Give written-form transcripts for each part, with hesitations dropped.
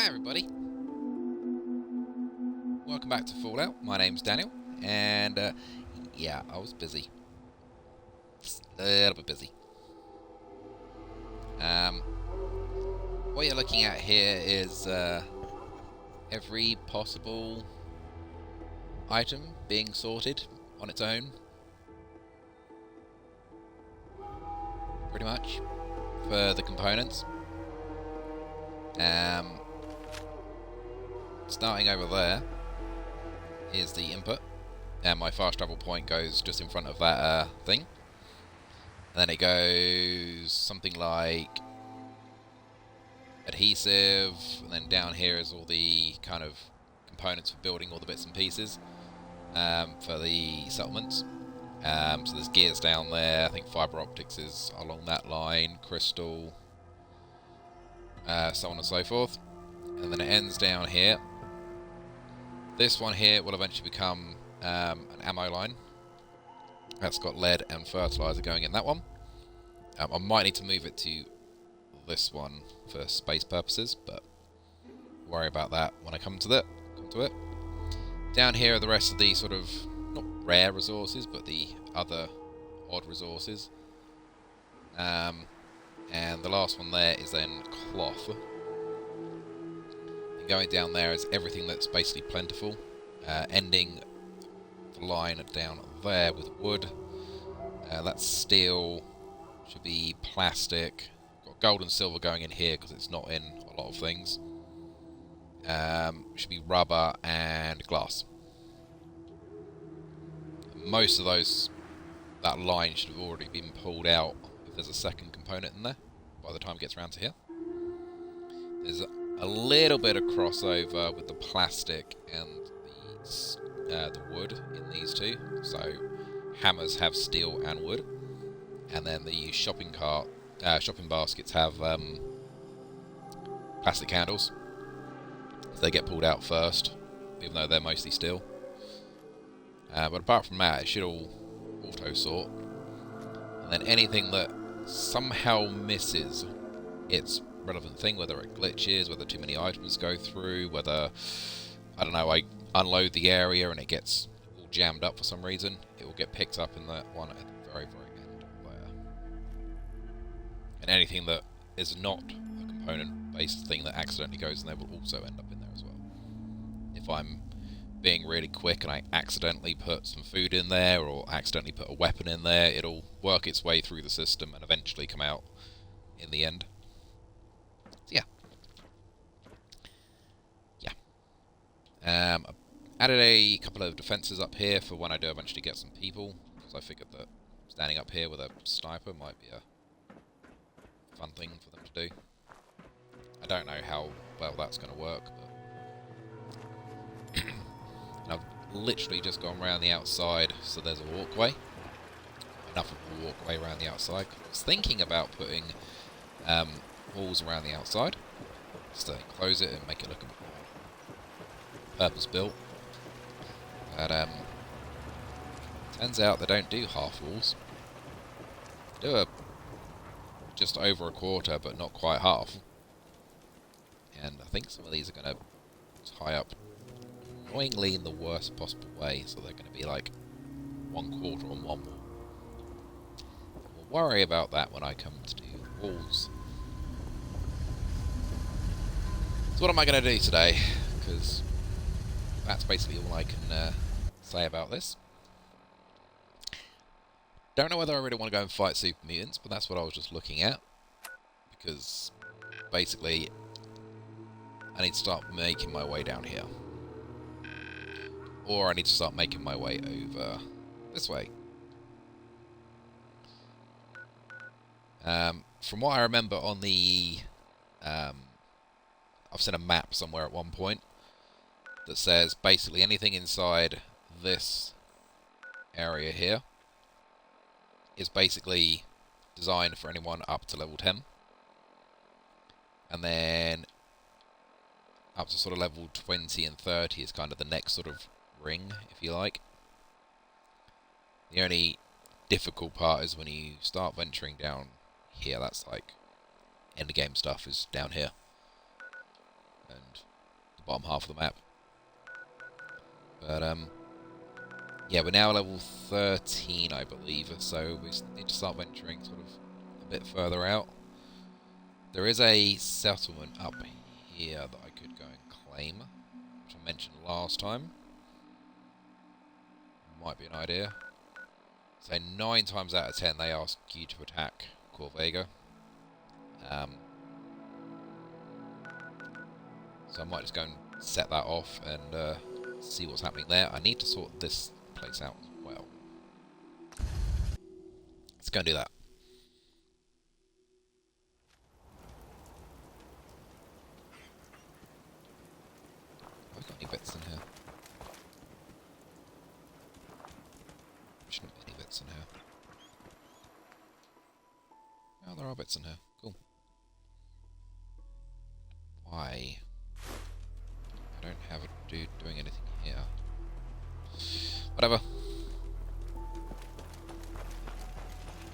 Hi everybody, welcome back to Fallout. My name's Daniel, and yeah, I was busy. Just a little bit busy. What you're looking at here is every possible item being sorted on its own, pretty much, for the components. Starting over there is the input, and my fast travel point goes just in front of that thing. And then it goes something like adhesive, and then down here is all the kind of components for building all the bits and pieces for the settlements. So there's gears down there, I think fibre optics is along that line, crystal, so on and so forth. And then it ends down here. This one here will eventually become an ammo line. That's got lead and fertilizer going in that one. I might need to move it to this one for space purposes, but worry about that when I come to it. Down here are the rest of the sort of not rare resources, but the other odd resources. And the last one there is then cloth. And going down there is everything that's basically plentiful, ending the line down there with wood. That's steel, should be plastic. Got gold and silver going in here because it's not in a lot of things. Should be rubber and glass. Most of that line should have already been pulled out if there's a second component in there by the time it gets around to here. There's a little bit of crossover with the plastic and the wood in these two. So hammers have steel and wood, and then the shopping baskets have plastic handles. So they get pulled out first, even though they're mostly steel. But apart from that, it should all auto-sort. And then anything that somehow misses its relevant thing, whether it glitches, whether too many items go through, whether, I don't know, I unload the area and it gets all jammed up for some reason, it will get picked up in that one at the very, very end there. And anything that is not a component-based thing that accidentally goes in there will also end up in there as well. If I'm being really quick and I accidentally put some food in there or accidentally put a weapon in there, it'll work its way through the system and eventually come out in the end. So yeah. Added a couple of defences up here for when I do eventually get some people, because I figured that standing up here with a sniper might be a fun thing for them to do. I don't know how well that's going to work, but I've literally just gone around the outside, so there's a walkway. Enough of a walkway around the outside. I was thinking about putting walls around the outside, just to close it and make it look a bit more purpose-built. But turns out they don't do half walls. They do just over a quarter, but not quite half. And I think some of these are going to tie up annoyingly in the worst possible way, so they're going to be like 1/4 on one wall. We'll worry about that when I come to do walls. So what am I going to do today? Because that's basically all I can say about this. Don't know whether I really want to go and fight super mutants, but that's what I was just looking at. Because basically I need to start making my way down here. Or I need to start making my way over this way. From what I remember on the... I've seen a map somewhere at one point that says basically anything inside this area here is basically designed for anyone up to level 10. And then up to sort of level 20 and 30 is kind of the next sort of ring, if you like. The only difficult part is when you start venturing down here. That's like end game stuff is down here. and the bottom half of the map. But yeah, we're now level 13, I believe, so we need to start venturing sort of a bit further out. There is a settlement up here that I could go and claim, which I mentioned last time. Might be an idea. So 9 times out of 10 they ask you to attack Corvega. So I might just go and set that off and see what's happening there. I need to sort this place out as well. Let's go and do that. Have I got any bits in here? Shouldn't be any bits in here. Oh, there are bits in here. Cool. Why? I don't have a dude doing anything here. Whatever.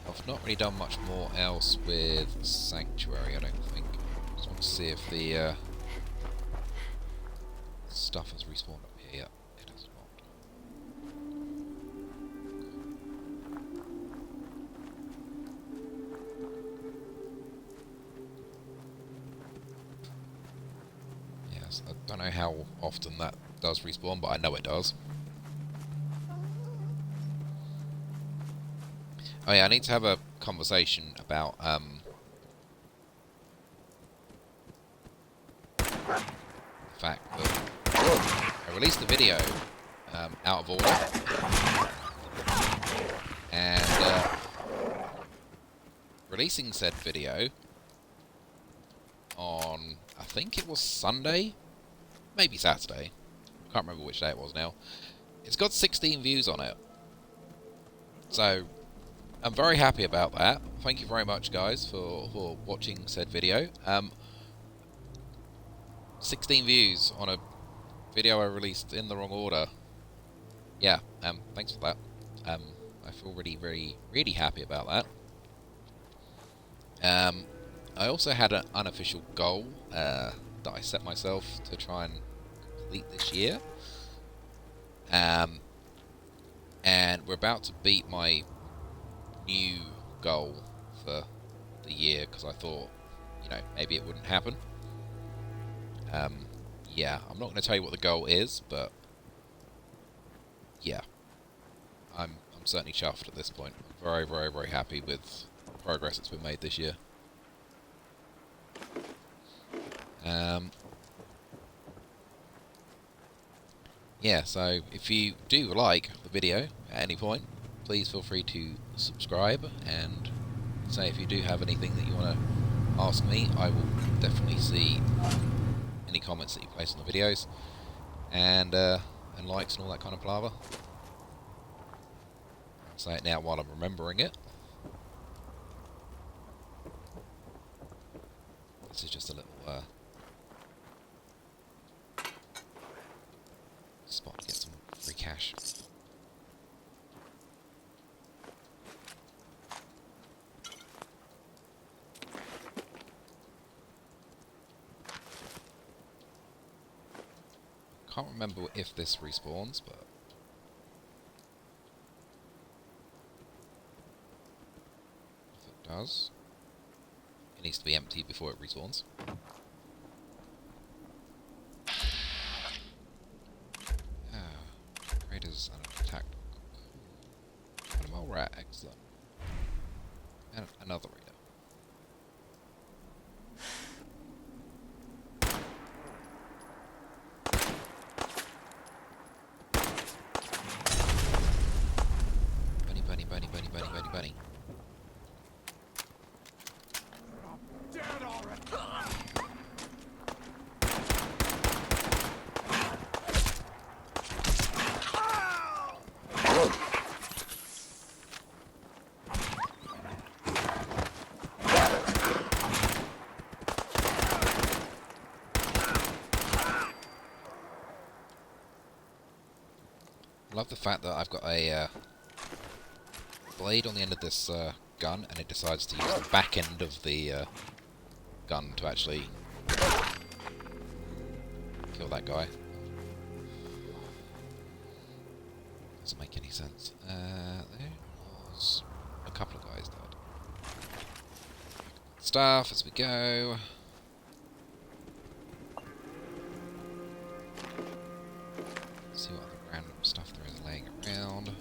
I've not really done much more else with Sanctuary, I don't think. Just want to see if the stuff has respawned up here yet. It has not. Yes, I don't know how often that does respawn, but I know it does. Oh yeah, I need to have a conversation about the fact that I released the video out of order, and releasing said video on, I think it was Sunday, maybe Saturday, can't remember which day it was now. It's got 16 views on it, so I'm very happy about that. Thank you very much, guys, for watching said video. 16 views on a video I released in the wrong order. Yeah, thanks for that. I feel really happy about that. I also had an unofficial goal that I set myself to try and complete this year. And we're about to beat my new goal for the year, because I thought, you know, maybe it wouldn't happen. Yeah, I'm not going to tell you what the goal is, but yeah, I'm certainly chuffed at this point. I'm very happy with the progress that's been made this year. Yeah, so if you do like the video at any point, please feel free to subscribe, and say if you do have anything that you want to ask me, I will definitely see any comments that you place on the videos, and likes and all that kind of palaver. I'll say it now while I'm remembering it. This is just a little spot to get some free cash. Can't remember if this respawns, but if it does, it needs to be empty before it respawns. Raiders and an attack. Animal rat, excellent. And another raider. Bunny. I love the fact that I've got a blade on the end of this gun, and it decides to use the back end of the gun to actually kill that guy. Doesn't make any sense. There was a couple of guys died. Stuff as we go. See what other random stuff there is laying around.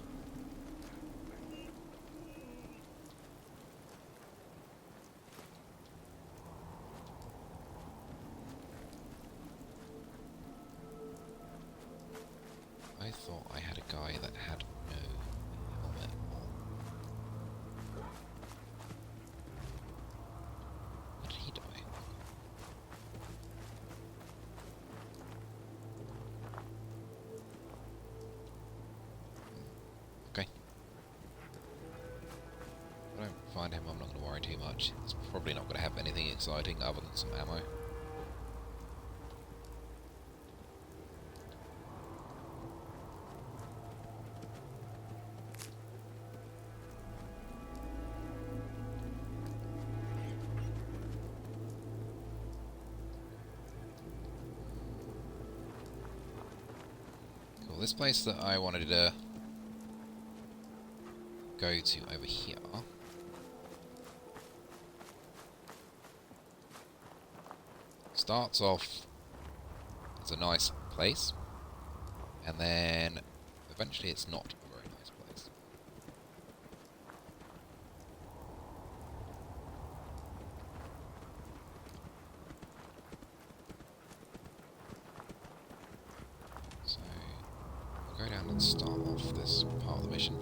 I thought I had a guy that had no helmet on. How did he die? Okay. If I don't find him, I'm not going to worry too much. It's probably not going to have anything exciting other than some ammo. This place that I wanted to go to over here starts off as a nice place, and then eventually it's not a very nice place. So go down and start off this part of the mission.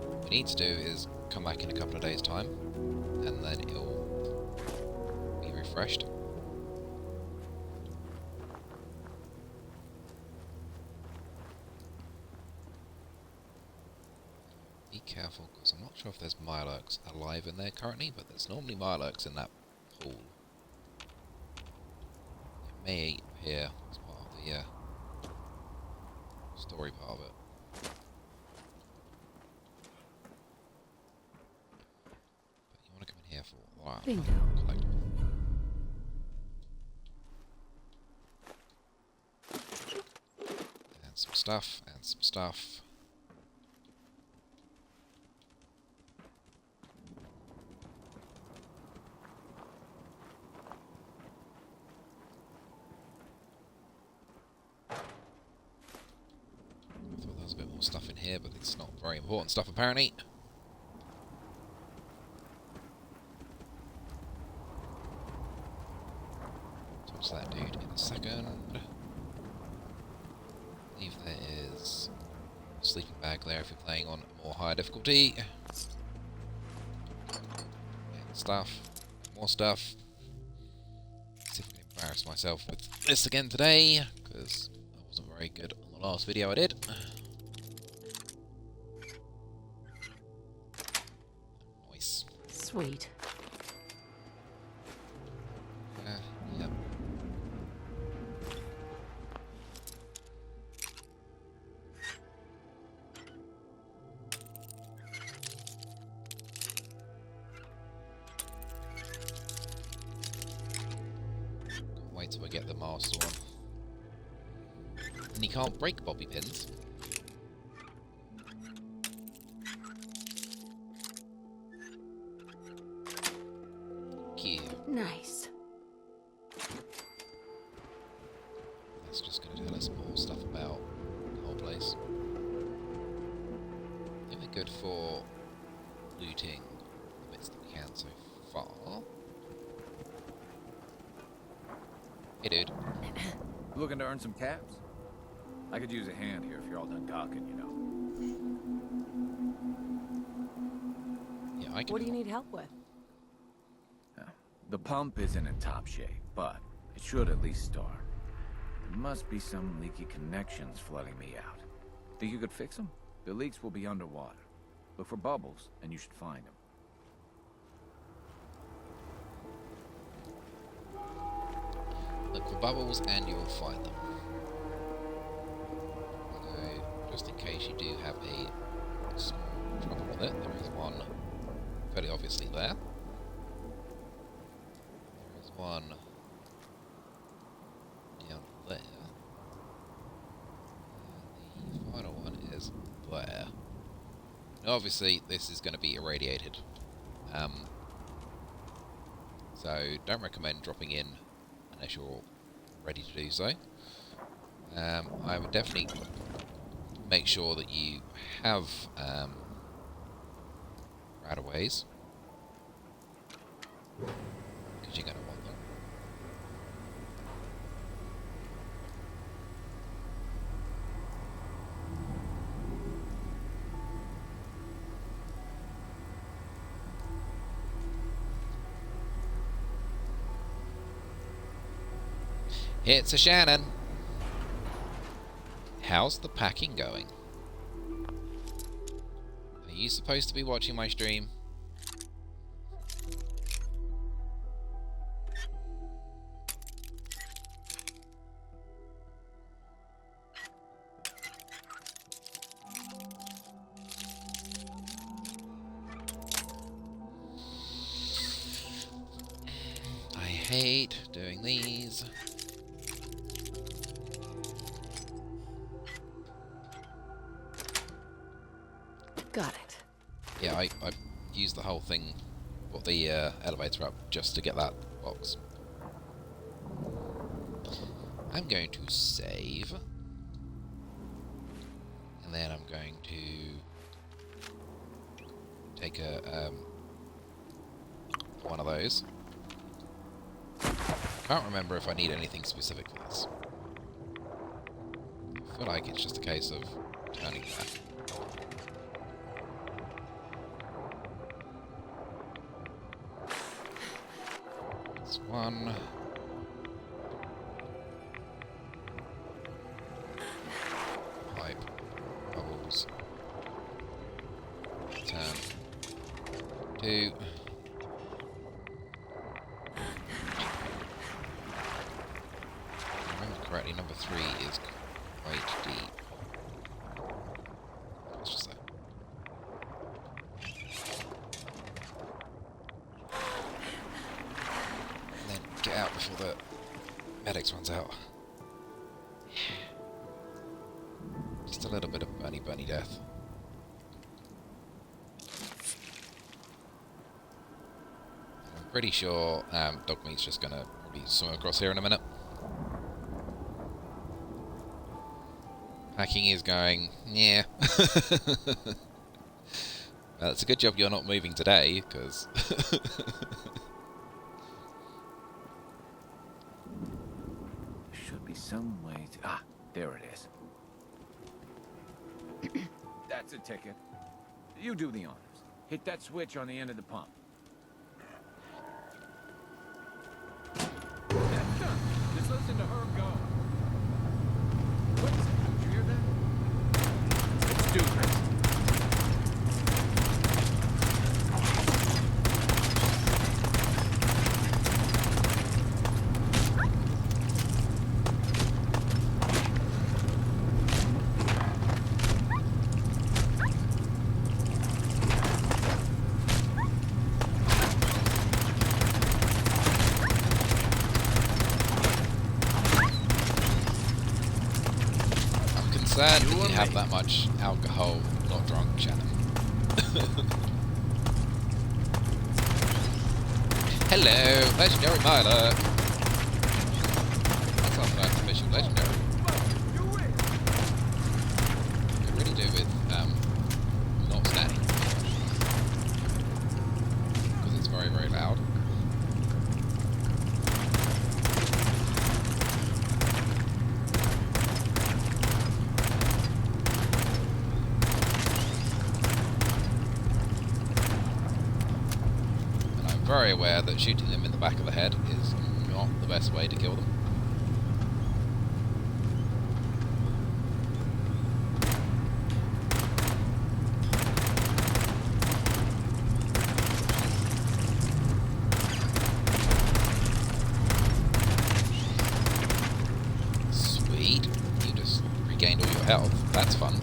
What we need to do is come back in a couple of days' time, and then it'll be refreshed. Be careful, because I'm not sure if there's Mirelurks alive in there currently, but there's normally Mirelurks in that pool. May appear as part of the story part of it. But you want to come in here for a while. Collectible. And some stuff, and some stuff. Stuff in here, but it's not very important stuff apparently. Talk to that dude in a second. I believe there is a sleeping bag there if you're playing on more higher difficulty. And stuff, more stuff. See if I can embarrass myself with this again today, because I wasn't very good on the last video I did. Sweet. Yep. Can't wait till I get the master one. And you can't break bobby pins. Nice. That's just going to tell us more stuff about the whole place. I think we're good for looting the bits that we can so far. Hey, dude. Looking to earn some caps? I could use a hand here if you're all done talking, you know. Yeah, I can. What do you need help with? The pump isn't in top shape, but it should at least start. There must be some leaky connections flooding me out. Think you could fix them? The leaks will be underwater. Look for bubbles, and you should find them. Look for bubbles and you'll find them. So, just in case you do have a small trouble with it, there is one fairly obviously there. There is one one down there. And the final one is there. Now obviously this is going to be irradiated. So don't recommend dropping in unless you're ready to do so. I would definitely make sure that you have radaways, because you're going to want them. It's a Shannon. How's the packing going? Are you supposed to be watching my stream? I hate doing these. Got it. Yeah, I used the whole thing, put the elevator up just to get that box. I'm going to save. And then I'm going to take a one of those. Can't remember if I need anything specific for this. I feel like it's just a case of turning that. That's one. Pipe. Bubbles. Turn. Two. If I remember correctly, number 3 is quite deep. What's just that? And then get out before the medics runs out. Just a little bit of bunny death. I'm pretty sure dog meat's just gonna probably swim across here in a minute. Hacking is going, yeah. Well, it's a good job you're not moving today, because Should be some way to... Ah, there it is. That's a ticket. You do the honors. Hit that switch on the end of the pump. That's done. Just listen to her go. What is it? Did you hear that? Let's do this. sad that you have that much alcohol, not drunk, Shannon. Hello, legendary miler. That's our first official legendary. Could really do with not standing because it's very, very loud. Very aware that shooting them in the back of the head is not the best way to kill them. Sweet, you just regained all your health. That's fun.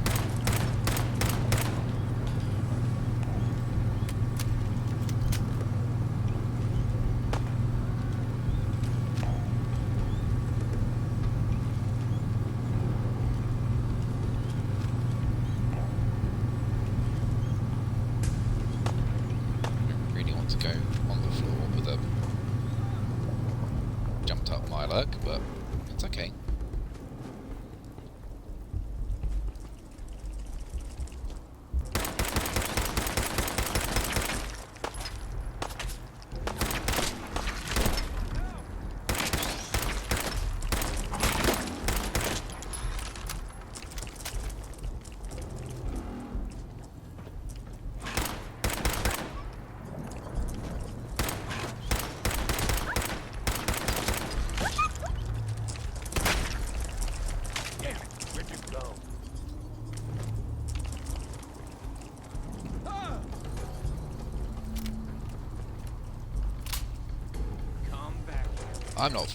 I'm not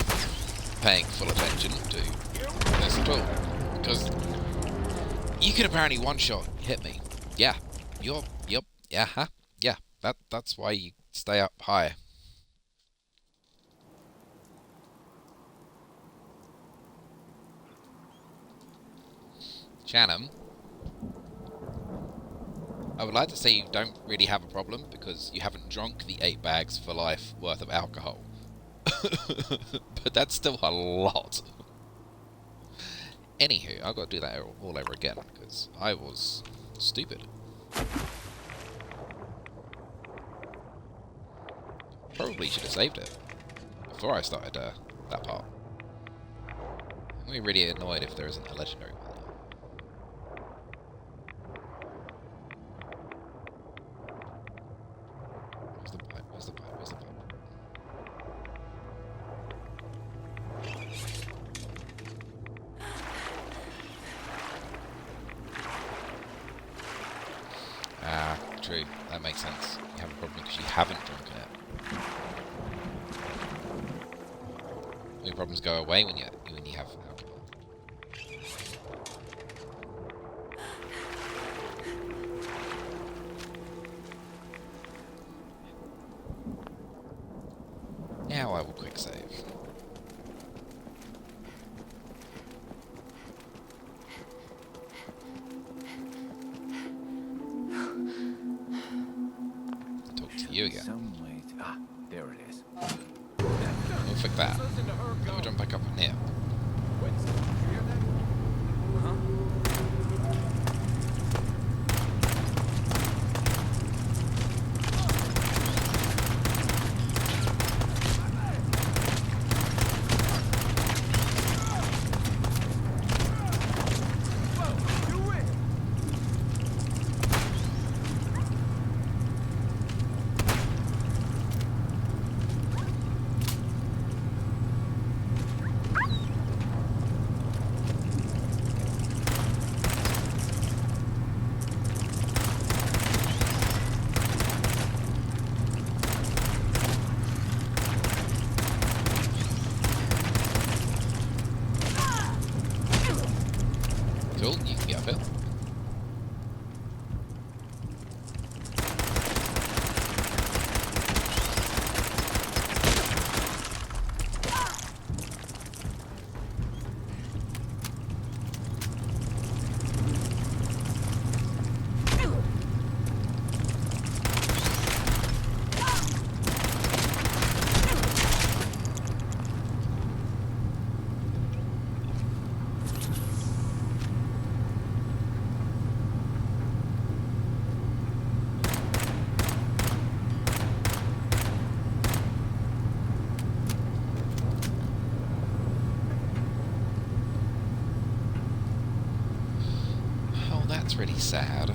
paying full attention to this at all. Because you can apparently one-shot hit me. Yeah. Yep. Yeah, huh? Yeah. That's why you stay up high. Shannon, I would like to say you don't really have a problem because you haven't drunk the 8 bags for life worth of alcohol. But that's still a lot. Anywho, I've got to do that all over again because I was stupid. Probably should have saved it before I started that part. I'm be really annoyed if there isn't a legendary one. Where's the pipe? Where's the pipe? Where's the pipe? Ah, true. That makes sense. You have a problem because you haven't drunken it. All your problems go away when you have alcohol. Now I will quick save. Talk to you again. There it is. We'll fix that. Then we'll jump back up in here. Cool, you can get up here. Oh, that's really sad. I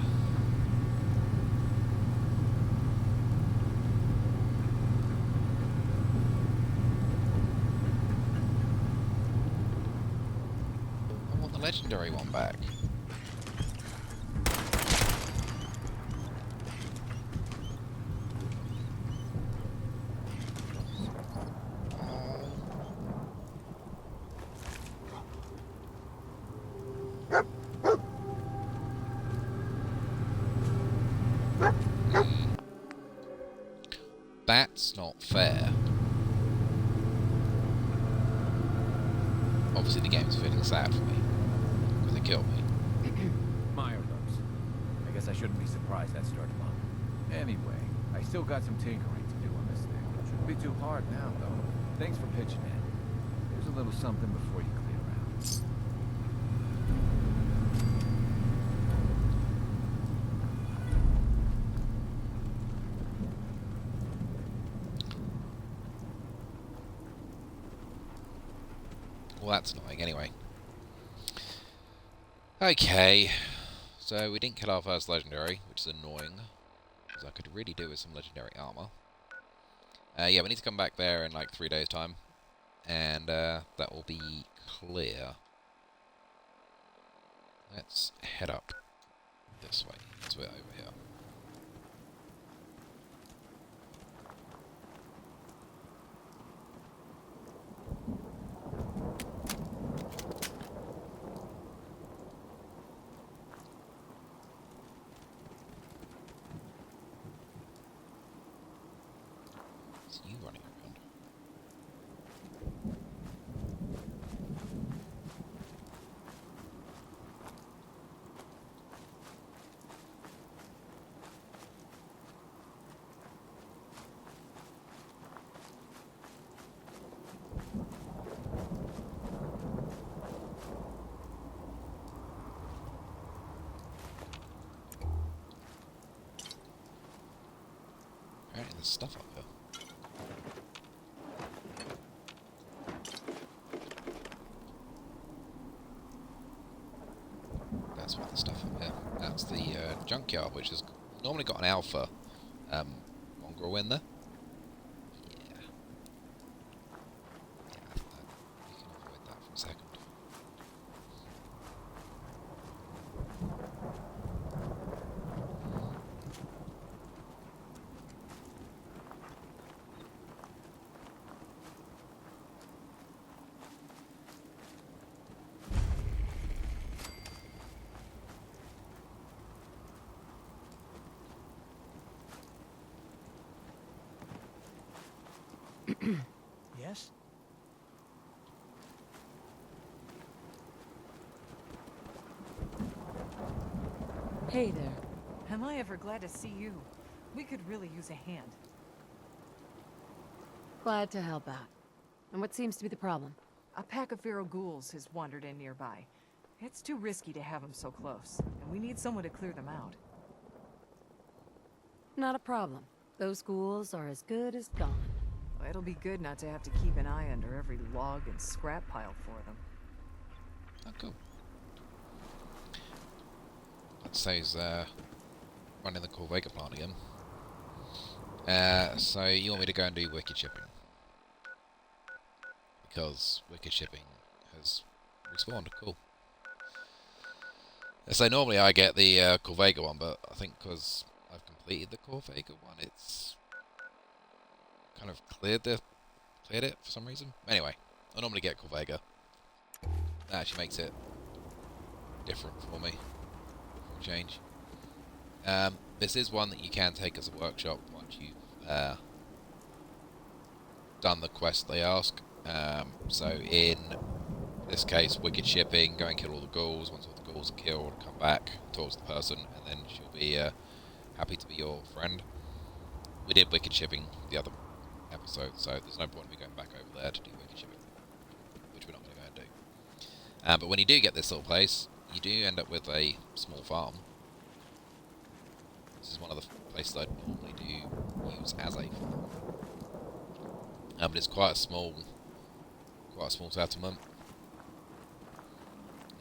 want the legendary one back. That's not fair. Obviously the game's feeling sad for me. Because they killed me. Mirelurks. I guess I shouldn't be surprised that started up. Anyway, I still got some tinkering to do on this thing. Shouldn't be too hard now, though. Thanks for pitching in. Here's a little something before you clear out. Well, that's annoying anyway. Okay. So we didn't kill our first legendary, which is annoying. Because I could really do with some legendary armor. Yeah, we need to come back there in like 3 days' time. And that will be clear. Let's head up this way. It's way over here. It's you running around. Apparently there's stuff up here. That's what the stuff up here. That's the junkyard, which has normally got an alpha mongrel in there. Yeah. Yeah, I think that we can avoid that for a second. Yes? Hey there. Am I ever glad to see you? We could really use a hand. Glad to help out. And what seems to be the problem? A pack of feral ghouls has wandered in nearby. It's too risky to have them so close, and we need someone to clear them out. Not a problem. Those ghouls are as good as gone. Well, it'll be good not to have to keep an eye under every log and scrap pile for them. Oh, cool. That says running the Corvega plant again. So you want me to go and do wicked shipping? Because wicked shipping has respawned. Cool. So normally I get the Corvega one, but I think because I've completed the Corvega one, it's kind of cleared it for some reason. Anyway, I normally get Corvega. That actually makes it different for me. For a change. This is one that you can take as a workshop once you've done the quest they ask. So in this case, wicked shipping, go and kill all the ghouls. Once all the ghouls are killed, come back, talk to the person, and then she'll be happy to be your friend. We did wicked shipping the other episode, so there's no point in me going back over there to do wicked shipping, which we're not going to go and do. But when you do get this little place, you do end up with a small farm. This is one of the places I normally do use as a farm. But it's quite a small settlement.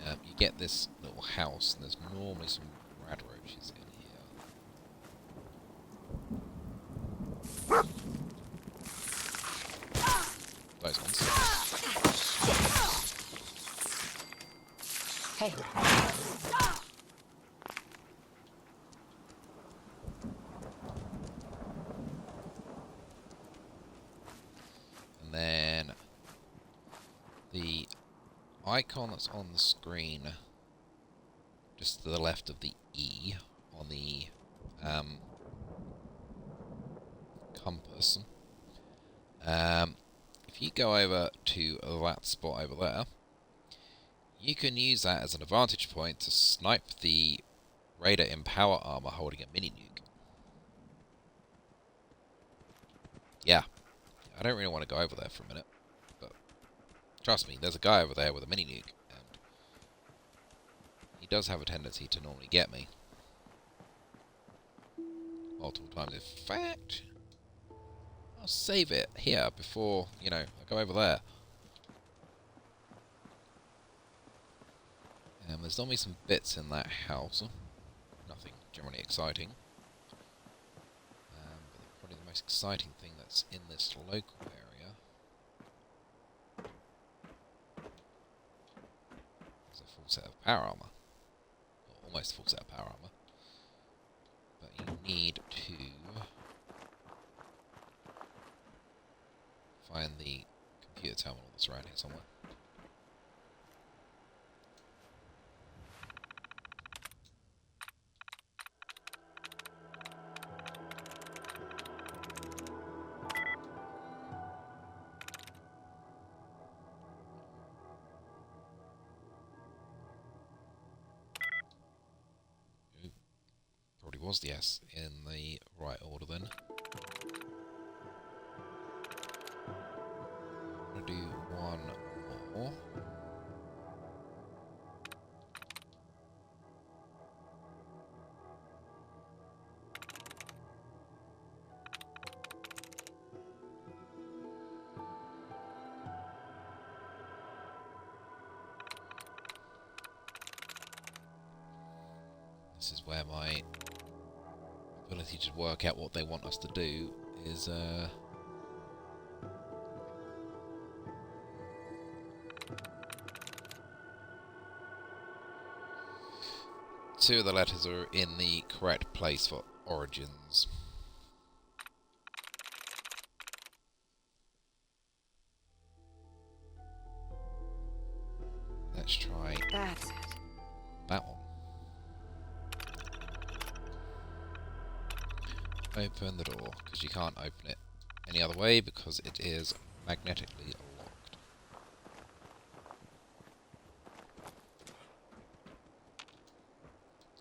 You get this little house, and there's normally some rad roaches in here. Those ones. Hey. And then the icon that's on the screen, just to the left of the E on the compass. If you go over to that spot over there, you can use that as an advantage point to snipe the raider in power armor holding a mini nuke. Yeah, I don't really want to go over there for a minute, but trust me, there's a guy over there with a mini nuke, and he does have a tendency to normally get me. Multiple times. In fact, I'll save it here before, I go over there. There's normally some bits in that house. Nothing generally exciting. But probably the most exciting thing that's in this local area is a full set of power armor. Or almost full set of power armor. But you need to find the computer terminal that's around here somewhere. was the S in the right order then. I'm going to do one more. This is where my ability to work out what they want us to do is two of the letters are in the correct place for origins. Let's try That's it. that one. Open the door, because you can't open it any other way because it is magnetically locked.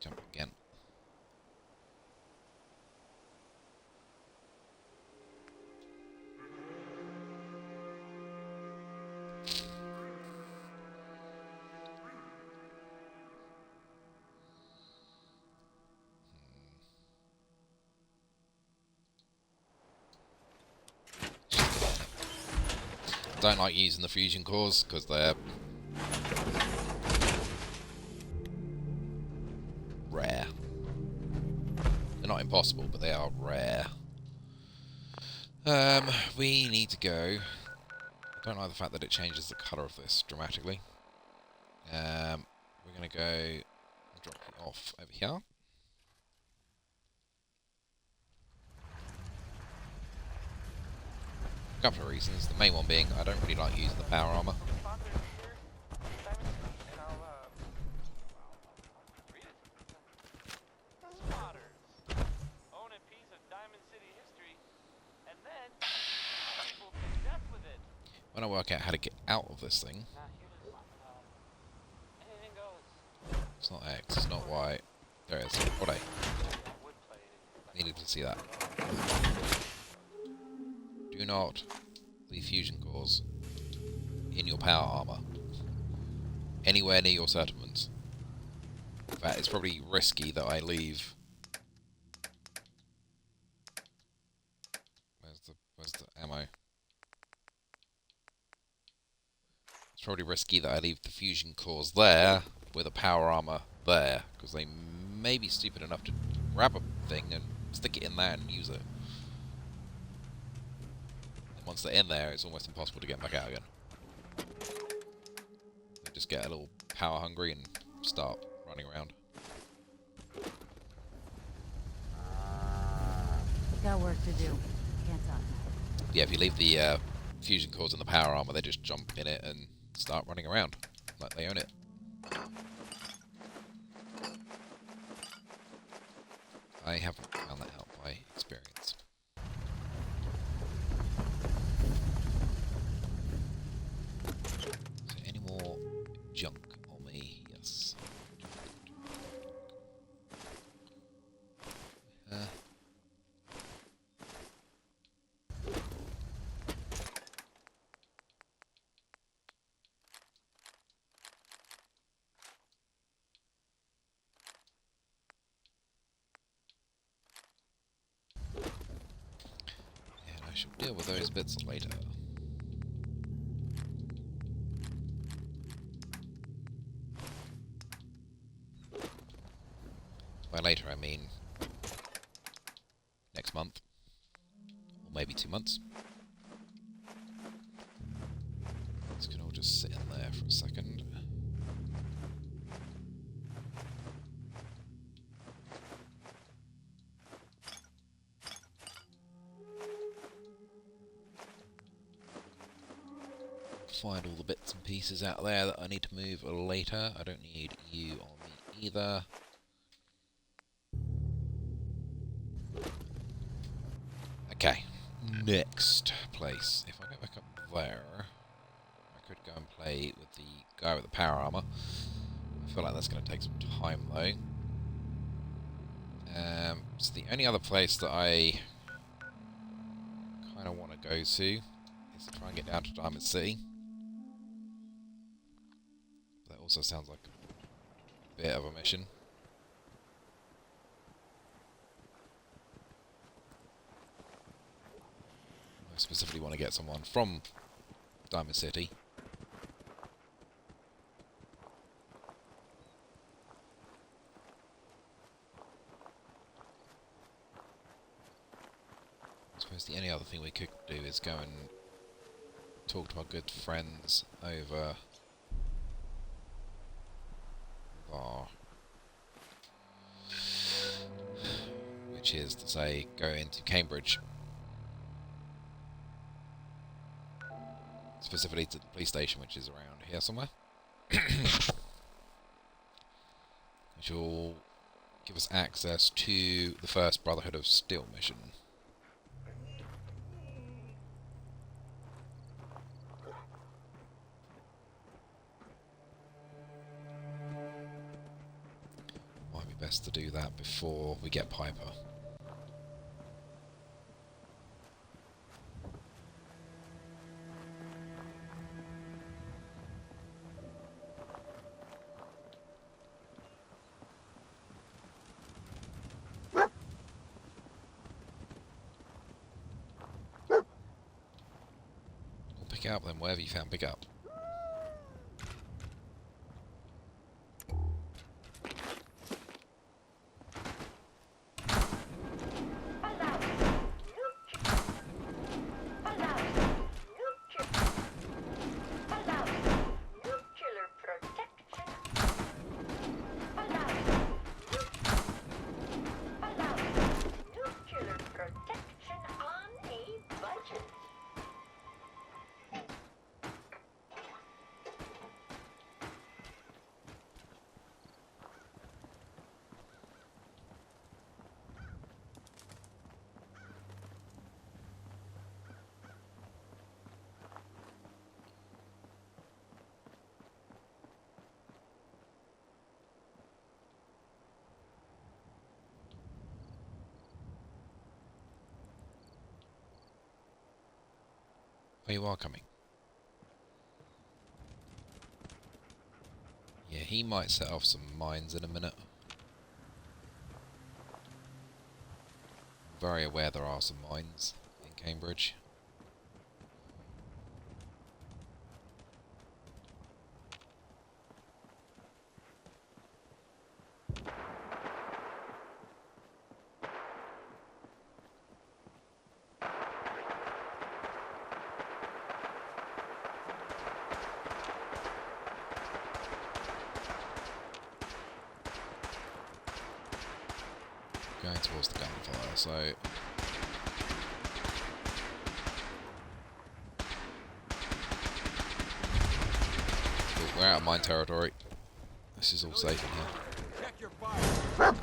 Jump again. Don't like using the fusion cores because they're rare. They're not impossible, but they are rare. We need to go. I don't like the fact that it changes the colour of this dramatically. We're going to go drop you off over here. A couple of reasons. The main one being I don't really like using the power armor. When I work out how to get out of this thing, it's not X, it's not Y. There it is. What A? Needed to see that. Do not leave fusion cores in your power armor anywhere near your settlements. In fact, it's probably risky that I leave. Where's the ammo? It's probably risky that I leave the fusion cores there with a power armor there, because they may be stupid enough to grab a thing and stick it in there and use it. And once they're in there, it's almost impossible to get back out again. They just get a little power hungry and start running around. Got work to do. Can't talk. Yeah, if you leave the fusion cores in the power armor, they just jump in it and start running around like they own it. I haven't found that out by experience. Is there any more junk on me? Yes. I shall deal with those bits later. By later I mean next month, or maybe 2 months. This can all just sit in there for a second. Find all the bits and pieces out there that I need to move later. I don't need you on me either. Okay, next place. If I go back up there, I could go and play with the guy with the power armor. I feel like that's going to take some time though. So the only other place that I kind of want to go to is to try and get down to Diamond City. That also sounds like a bit of a mission. I specifically want to get someone from Diamond City. I suppose the only other thing we could do is go and talk to our good friends over there, which is to say, go into Cambridge, specifically to the police station, which is around here somewhere, which will give us access to the first Brotherhood of Steel mission. Might be best to do that before we get Piper. Pick up then, wherever you found, pick up. Oh, you are coming. Yeah, he might set off some mines in a minute. I'm very aware there are some mines in Cambridge. Going towards the gunfire, so cool, we're out of mine territory. This is all safe in here. Check your fire.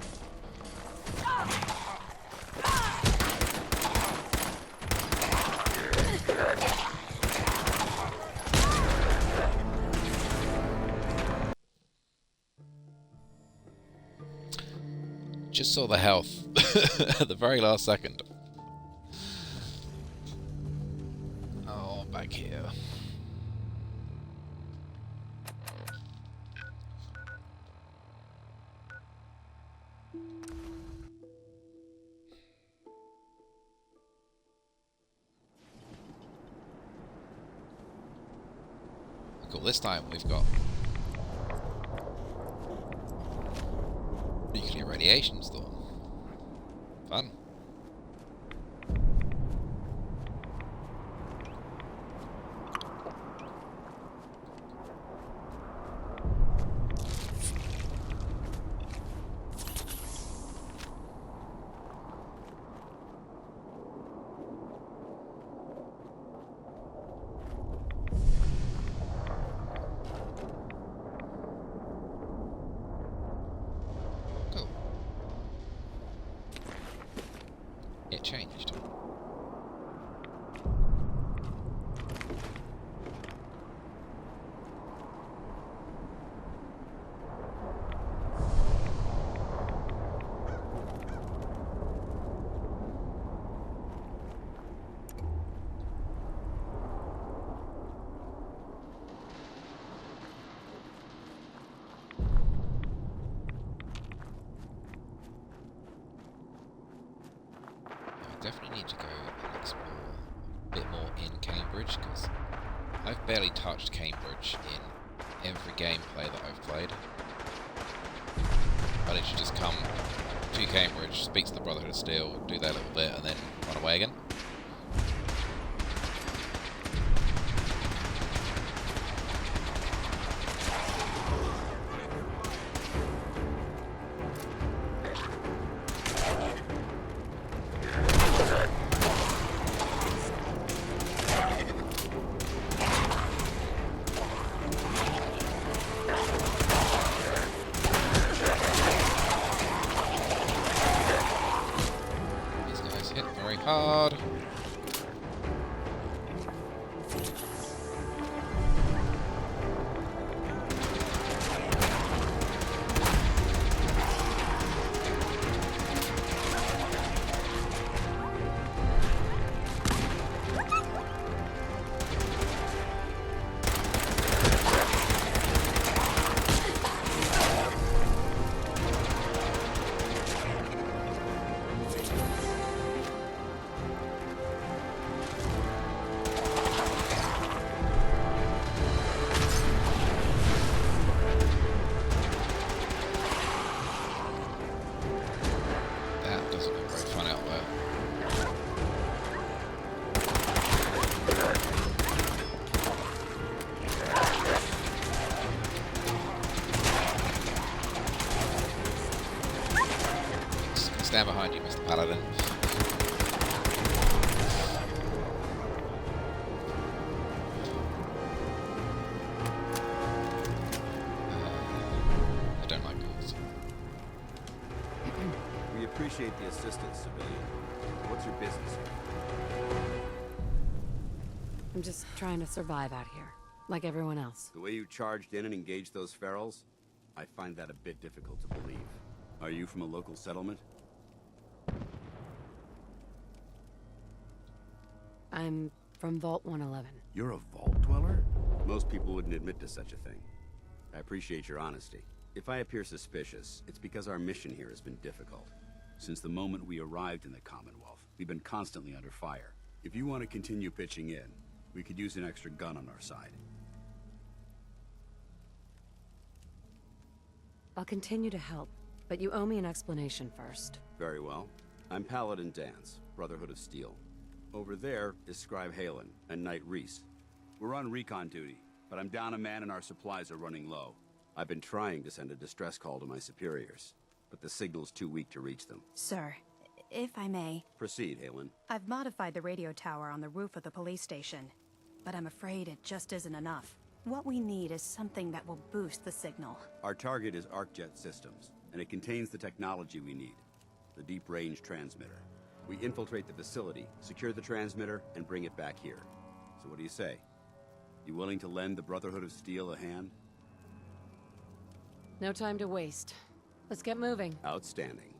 Just saw the health at the very last second. Oh, back here. Cool, this time we've got nuclear radiation storm. Fun. It changed. definitely need to go and explore a bit more in Cambridge, because I've barely touched Cambridge in every gameplay that I've played. I literally just come to Cambridge, speak to the Brotherhood of Steel, do that little bit, and then run away again. Hard. Stand behind you, Mr. Paladin. I don't like ghouls. We appreciate the assistance, civilian. What's your business here? I'm just trying to survive out here, like everyone else. The way you charged in and engaged those ferals, I find that a bit difficult to believe. Are you from a local settlement? I'm from Vault 111. You're a vault dweller? Most people wouldn't admit to such a thing. I appreciate your honesty. If I appear suspicious, it's because our mission here has been difficult. Since the moment we arrived in the Commonwealth, we've been constantly under fire. If you want to continue pitching in, we could use an extra gun on our side. I'll continue to help, but you owe me an explanation first. Very well. I'm Paladin Dance, Brotherhood of Steel. Over there is Scribe Halen and Knight Reese. We're on recon duty, but I'm down a man and our supplies are running low. I've been trying to send a distress call to my superiors, but the signal's too weak to reach them. Sir, if I may. Proceed, Halen. I've modified the radio tower on the roof of the police station, but I'm afraid it just isn't enough. What we need is something that will boost the signal. Our target is ArcJet Systems, and it contains the technology we need. The deep-range transmitter. We infiltrate the facility, secure the transmitter, and bring it back here. So what do you say? You willing to lend the Brotherhood of Steel a hand? No time to waste. Let's get moving. Outstanding.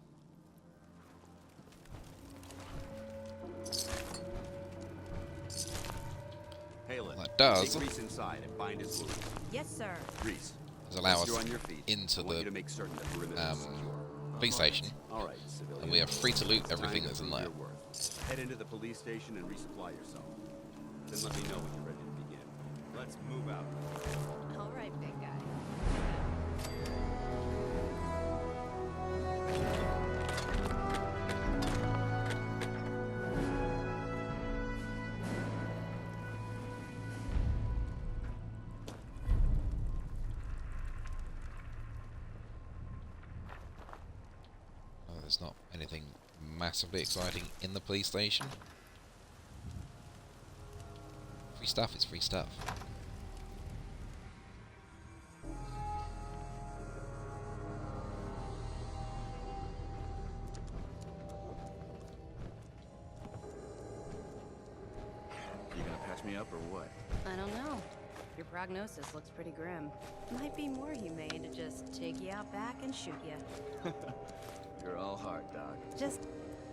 Halen, That does. take Reese inside and bind his wounds. Yes, sir. Reese, Allow once us you're on your feet, into I want you the to make certain that the perimeter is secure. police station, All right, civilian. and we are free to loot It's everything time to that's in prove there. your worth. Head into the police station and resupply yourself. Then let me know when you're ready to begin. Let's move out. All right, big guy. Oh, there's not anything massively exciting in the police station. Free stuff is free stuff. You gonna patch me up or what? I don't know. Your prognosis looks pretty grim. Might be more humane to just take you out back and shoot you. You're all heart, Doc. Just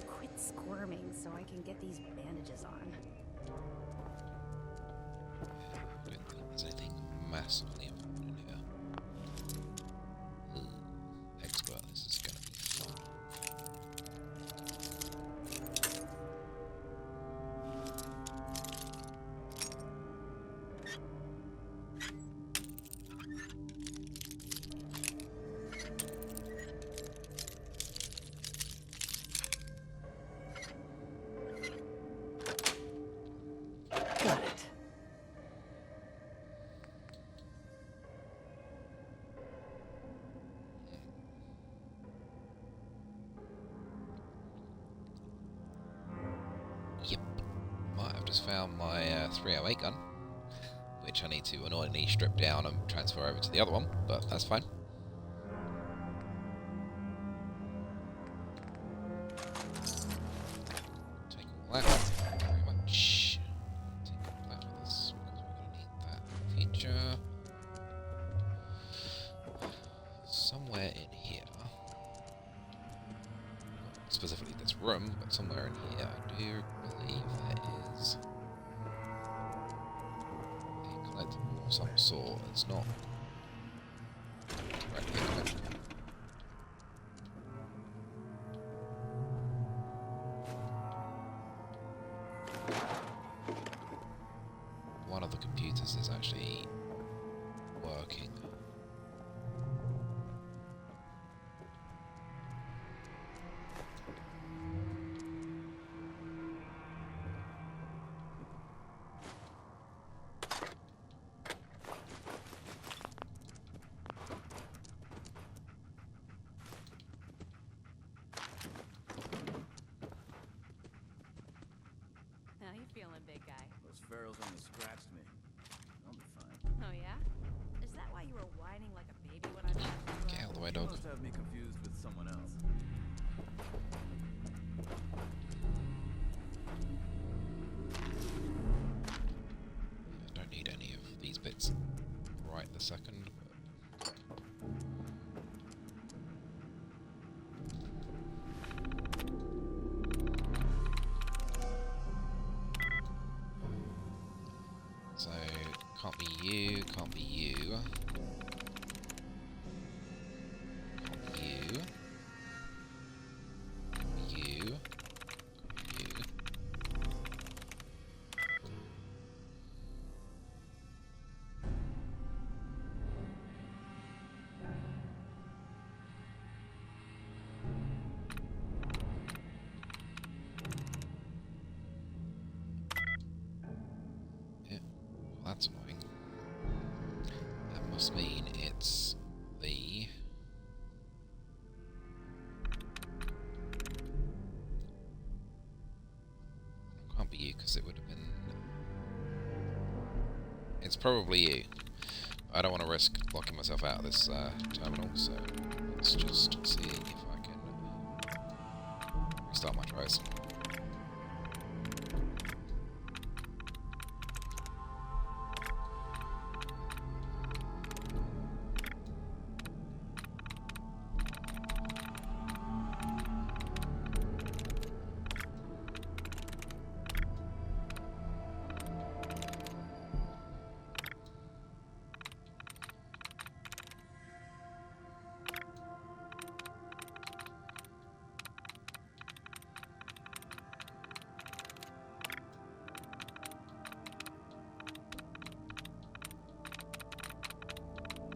quit squirming so I can get these bandages on. I don't think there's anything massively important in here. Expert, this is gonna be fun. just found my 308 gun, which I need to annoyingly strip down and transfer over to the other one, but that's fine. Take all that. Thank you very much. Take all that with us, because we're going to need that in the future. Somewhere in here, not specifically this room, but somewhere in here, I do believe there is a collectible of some sort. It's not directly a collectible. One of the computers is actually working. How you feeling, big guy? Those ferals only scratched me. I'll be fine. Oh yeah? Is that why you were whining like a baby when I passed you? Get out of the way, You dog. must have me confused with someone else. I don't need any of these bits right this second. But so, can't be you, can't be you. Can't be you. You. You. Yeah, well, that's annoying. That must mean it's the... Can't be you, because it would have been... It's probably you. I don't want to risk locking myself out of this terminal, so let's just see if I can restart my tries.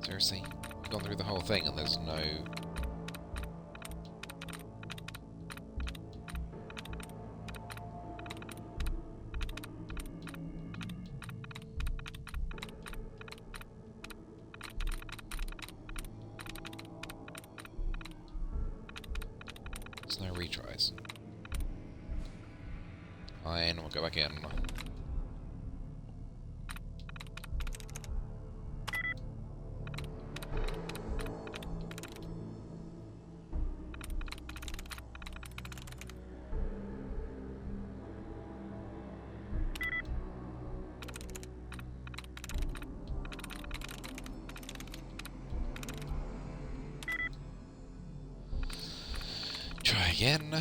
Seriously? We've gone through the whole thing and there's no... There's no retries. Fine, we'll go back in. Try again. Yeah,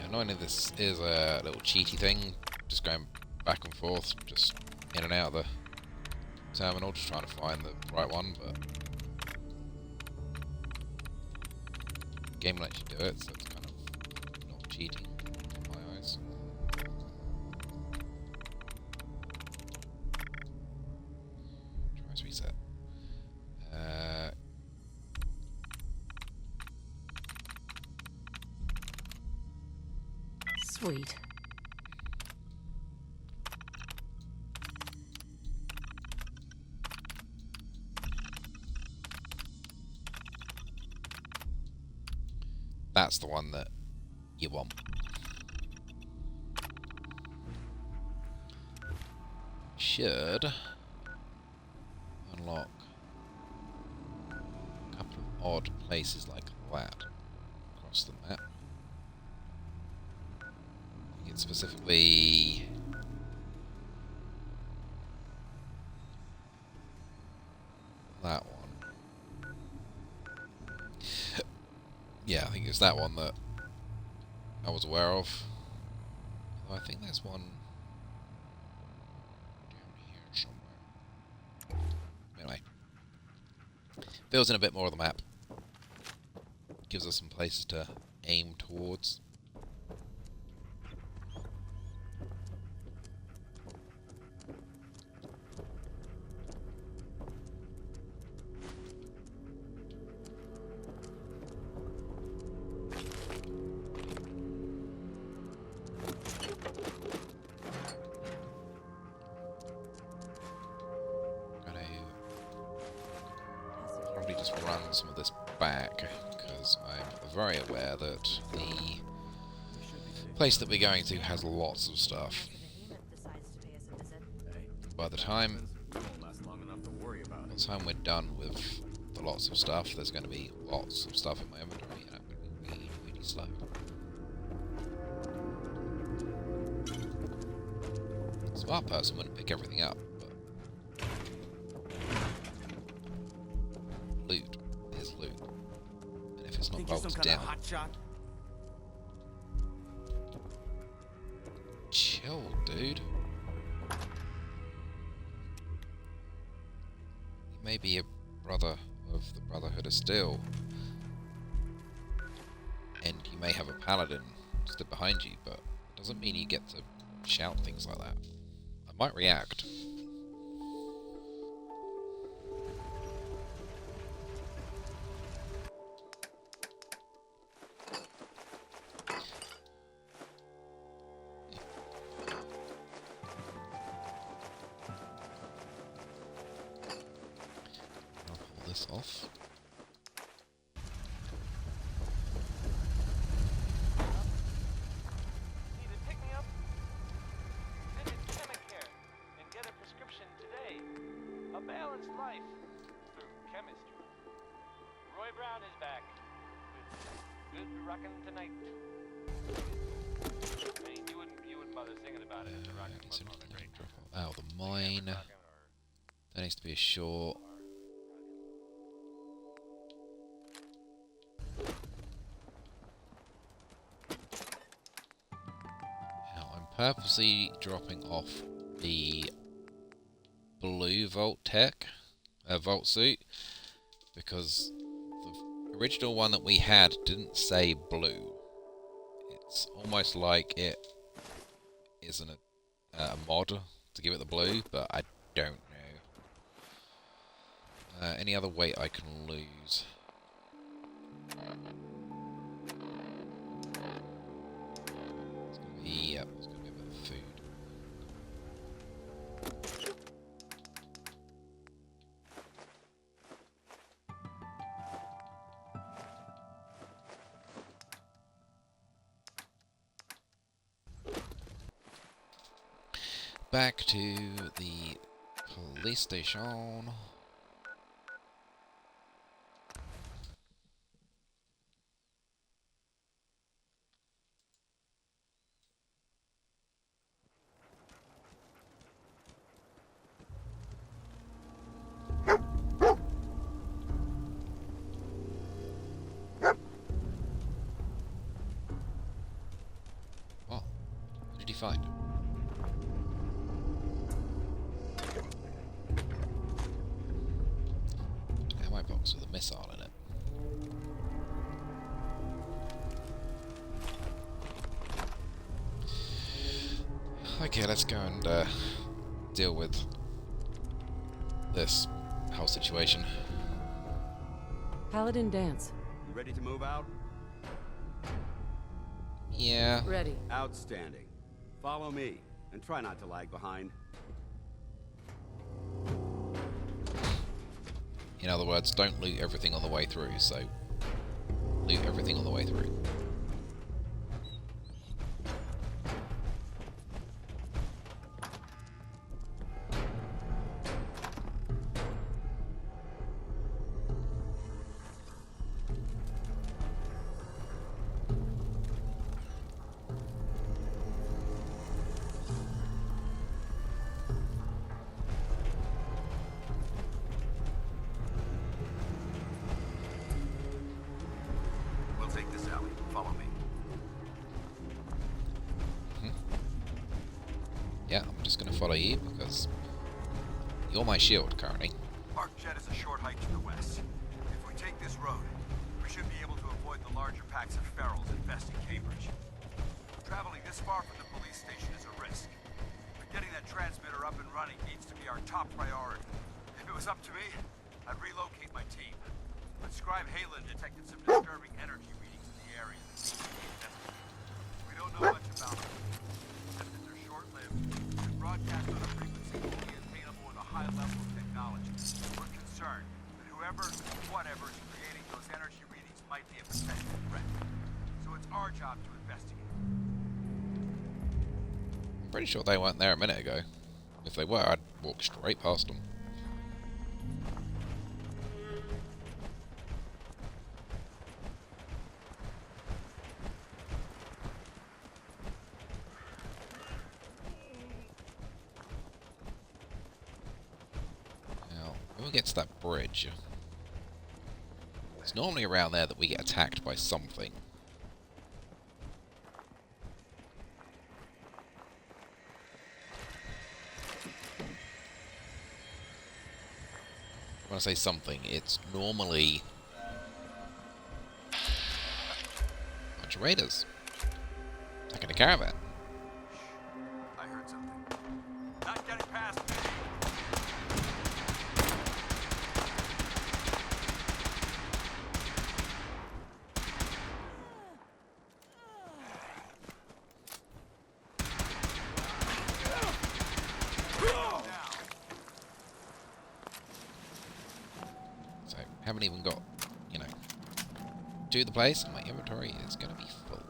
annoyingly this is a little cheaty thing, just going back and forth, just in and out of the terminal, just trying to find the right one, but the game lets you do it, so it's kind of not cheating in my eyes. Tries reset. Sweet. That's the one that you want. should unlock a couple of odd places like that across the map. It's specifically that one. Yeah, I think it's that one that I was aware of. Although I think there's one down here somewhere. Anyway, fills in a bit more of the map. Gives us some places to aim towards. Probably just run some of this back, because I'm very aware that the place that we're going to has lots of stuff. By the time we're done with the lots of stuff, there's going to be lots of stuff in my inventory, and I'm going to be really, really slow. A smart person wouldn't pick everything up, but loot is loot. And if it's not bolted down... Chill, dude. You may be a brother of the Brotherhood of Steel, and you may have a paladin stood behind you, but it doesn't mean you get to shout things like that. I might react. This off. Need to pick me up? Visit Chemicare and get a prescription today. A balanced life through chemistry. Roy Brown is back with Good Rockin' Tonight. I mean, you wouldn't bother singing about it if the rockin' wasn't on the great. Oh, the mine. That needs to be a short. Purposely dropping off the blue Vault suit, because the original one that we had didn't say blue. It's almost like it isn't a mod to give it the blue, but I don't know. Any other weight I can lose? Yep. Back to the police station. What did you find? Ammo box with a missile in it. Okay, let's go and deal with this whole situation. Paladin dance. You ready to move out? Yeah. Ready. Outstanding. Follow me, and try not to lag behind. In other words, don't loot everything on the way through, so loot everything on the way through. you, because you're my shield currently. Arcjet is a short hike to the west. If we take this road, we should be able to avoid the larger packs of ferals infesting Cambridge. Traveling this far from the police station is a risk. But getting that transmitter up and running needs to be our top priority. If it was up to me, I'd relocate my team. But Scribe Halen detected some disturbing energy readings in the area. We don't know much about them. Except that they're short-lived and broadcast on a frequency only attainable with a high level of technology. We're concerned that whoever, whatever is creating those energy readings might be a potential threat. So it's our job to investigate. I'm pretty sure they weren't there a minute ago. If they were, I'd walk straight past them. Now, when we get to that bridge, it's normally around there that we get attacked by something. When I say something, it's normally a bunch of raiders attacking a caravan. I heard something. Not getting past me. So, haven't even got, you know, to the place, and my inventory is going to be full.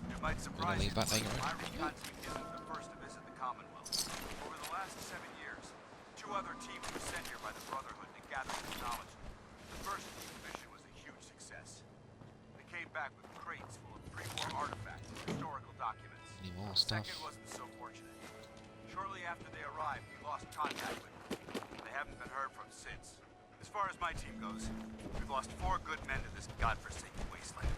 It might We're surprise going to leave you, that laying my around. recon team isn't the first to visit the Commonwealth. Over the last 7 years, 2 other teams were sent here by the Brotherhood to gather technology. The first team's mission was a huge success. They came back with crates full of pre-war artifacts and historical documents. Any more The stuff? second wasn't so fortunate. Shortly after they arrived, we lost contact with them. They haven't been heard from since. As far as my team goes, we've lost 4 good men to this godforsaken wasteland.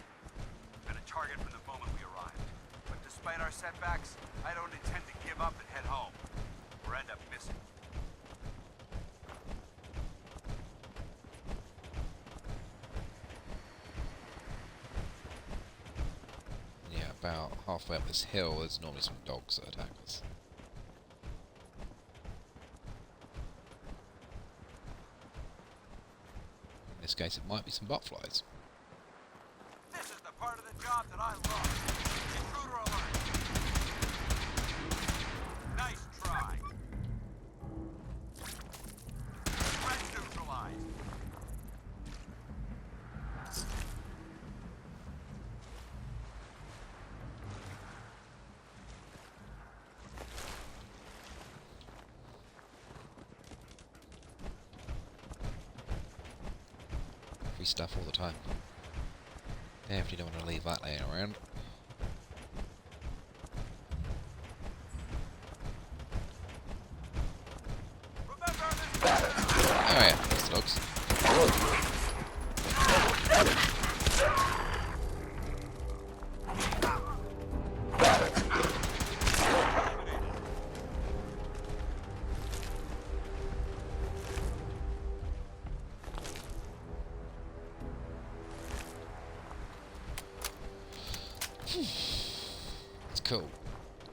We've been a target from the moment we arrived. But despite our setbacks, I don't intend to give up and head home, or end up missing. Yeah, about halfway up this hill, there's normally some dogs that attack us. In this case, it might be some botflies. This is the part of the job that I love. Intruder alert. Nice try. Threat neutralized. Free stuff all the time. Definitely don't want to leave that laying around. Remember this. Oh yeah, there's the dogs. It's cool.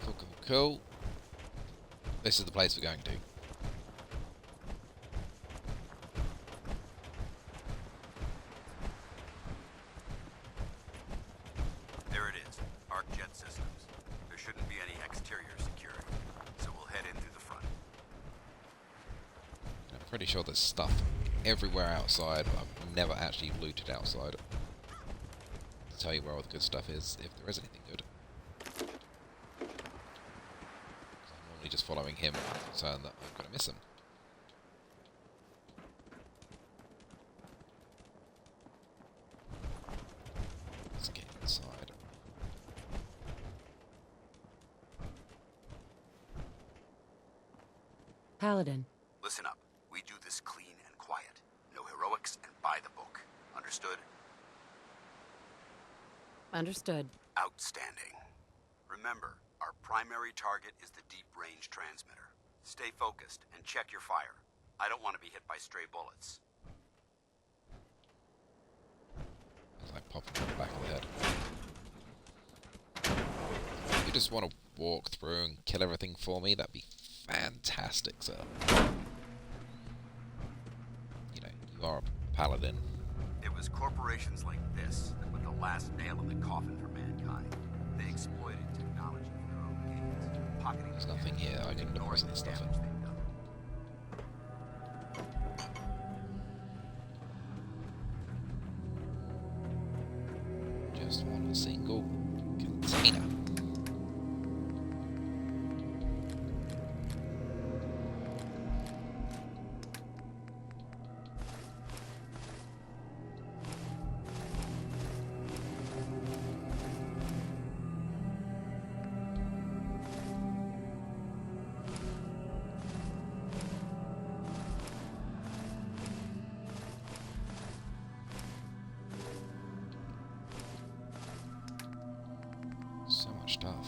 Cool, cool, cool. This is the place we're going to. There it is. Arcjet systems. There shouldn't be any exterior security, so we'll head in through the front. I'm pretty sure there's stuff everywhere outside, but I've never actually looted outside to tell you where all the good stuff is, if there is anything good. 'Cause I'm normally just following him, concerned that I'm going to miss him. Let's get inside. Paladin, Listen up. We do this clean and quiet. No heroics and by the book. Understood? understood. Outstanding. Remember, our primary target is the deep-range transmitter. Stay focused and check your fire. I don't want to be hit by stray bullets. It's like popping in the back of the head. If you just want to walk through and kill everything for me, that'd be fantastic, sir. You know, you are a paladin. It was corporations like this that put the last nail in the coffin for mankind. They exploited technology for their own gains, pocketing. There's nothing here I can deposit the stuff in. Just want a single container. So much stuff.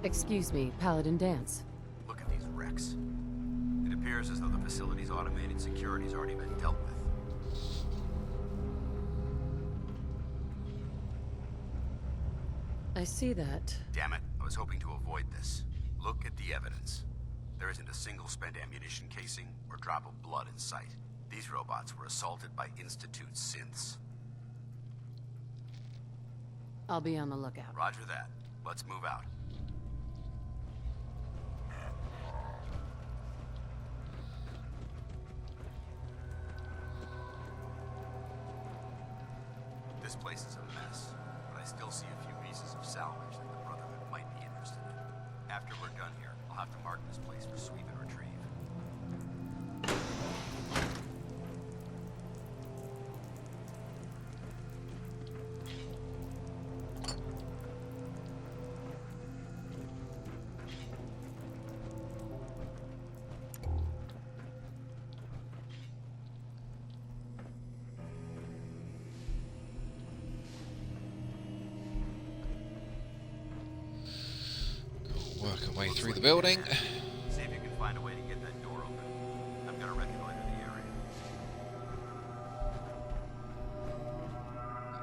Excuse me, Paladin Dance. Look at these wrecks. It appears as though the facility's automated security's already been dealt with. I see that. Damn it, I was hoping to avoid this. Look at the evidence. There isn't a single spent ammunition casing or drop of blood in sight. These robots were assaulted by Institute synths. I'll be on the lookout. Roger that. Let's move out. This place is a mess, but I still see a few pieces of salvage that the Brotherhood might be interested in. After we're done here, I'll have to mark this place for sweep and retrieve. Work our way through the building. See if you can find a way to get that door open. I'm gonna reconnoiter the area.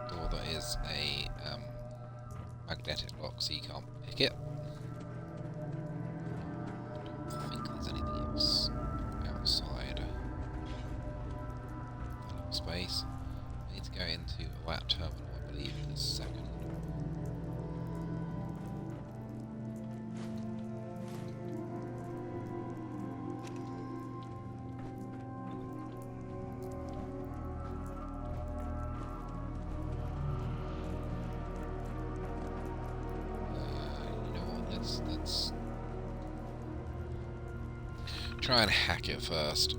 Door that is a magnetic lock, so you can't pick it. I don't think there's anything else outside that little space. I need to go into a lab terminal, I believe, in a second. Let's try and hack it first.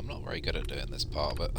I'm not very good at doing this part, but...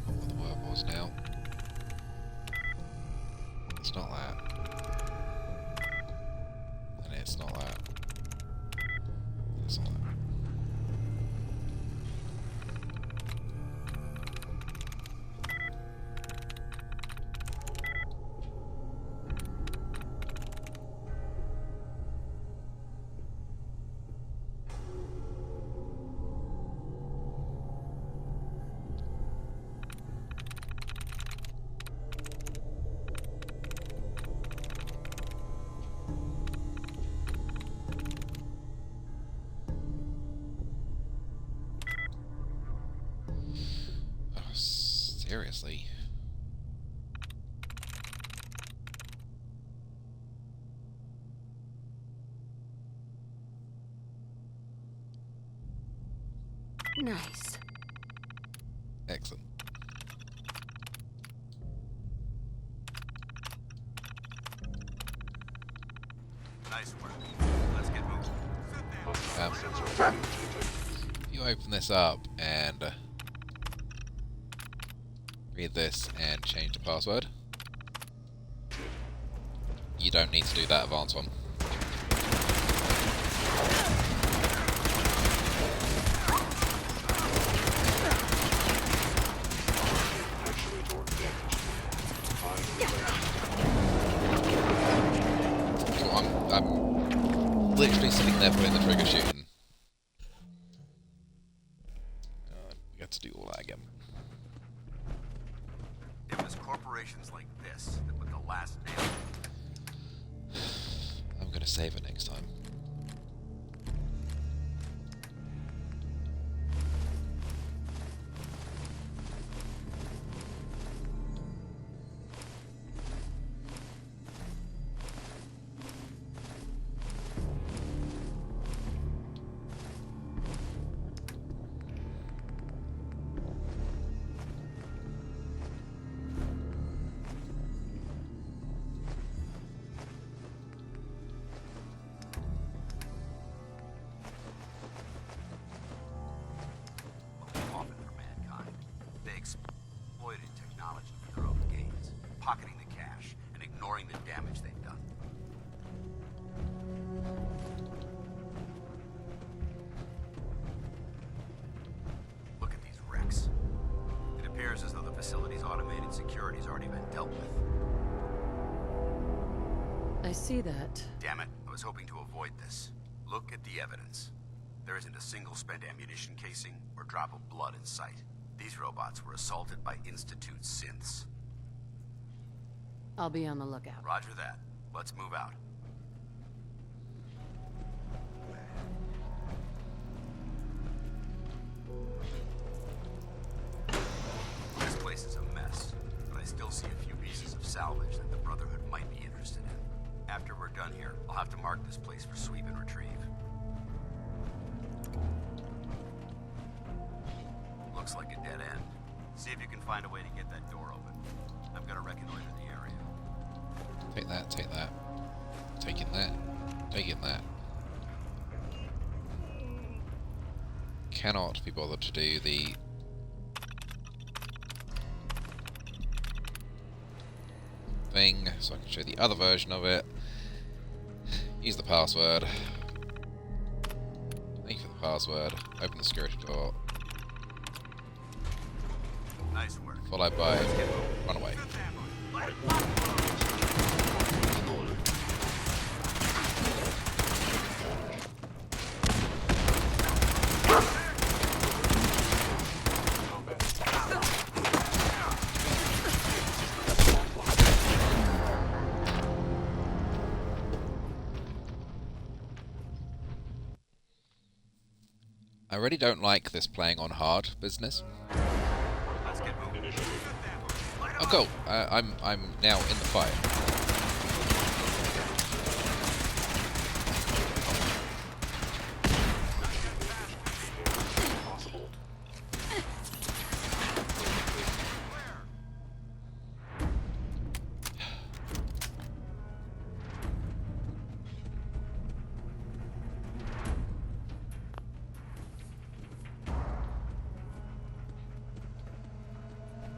what the word was now. It's not that. And it's not that. It's not that. Oh, seriously? Nice. Excellent. Nice work. Let's get moving. If you open this up and read this and change the password, you don't need to do that advanced one. So I'm literally sitting there putting the trigger shooting. We have to do all that again. It was corporations like this that put the last nail. I'm gonna save it next time. Often for mankind. They exploited technology for their own gains, pocketing the cash and ignoring the damage they've done. Look at these wrecks. It appears as though the facility's automated security's already been dealt with. I see that. Damn it, I was hoping to avoid this. Look at the evidence. There isn't a single spent ammunition casing or drop of blood in sight. These robots were assaulted by Institute synths. I'll be on the lookout. Roger that. Let's move out. This place is a mess, but I still see a few pieces of salvage that the Brotherhood might be interested in. After we're done here, I'll have to mark this place for sweep and retrieve. Looks like a dead end. See if you can find a way to get that door open. I'm gonna reconnoiter the area. Take that, take that. Taking that, taking that. Cannot be bothered to do the thing, so I can show the other version of it. Use the password. Thank you for the password. Open the security door. Nice work. Followed by run away. I really don't like this playing on hard business. Oh, cool. I'm now in the fight.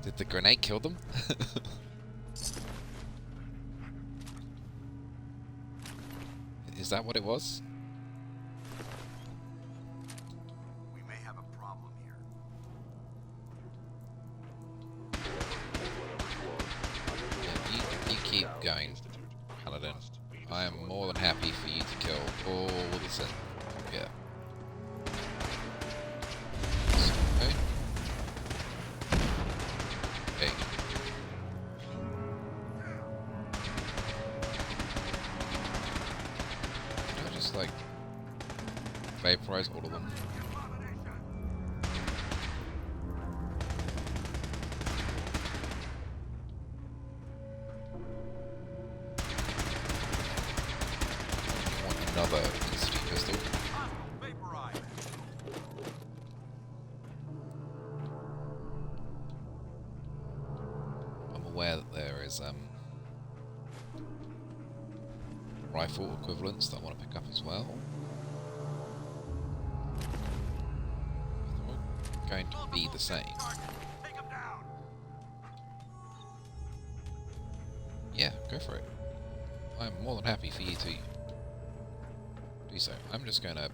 Did the grenade kill them? Is that what it was? We may have a problem here. Yeah, you keep going, Paladin. I am more than happy for you to kill all the sin. Yeah. Okay. Okay. Can I just like vaporize all of them? I want another instant pistol. I'm aware that there is rifle equivalents that I want to pick up as well. They're going to be the same. Yeah, go for it. I'm more than happy for you to do so. I'm just going to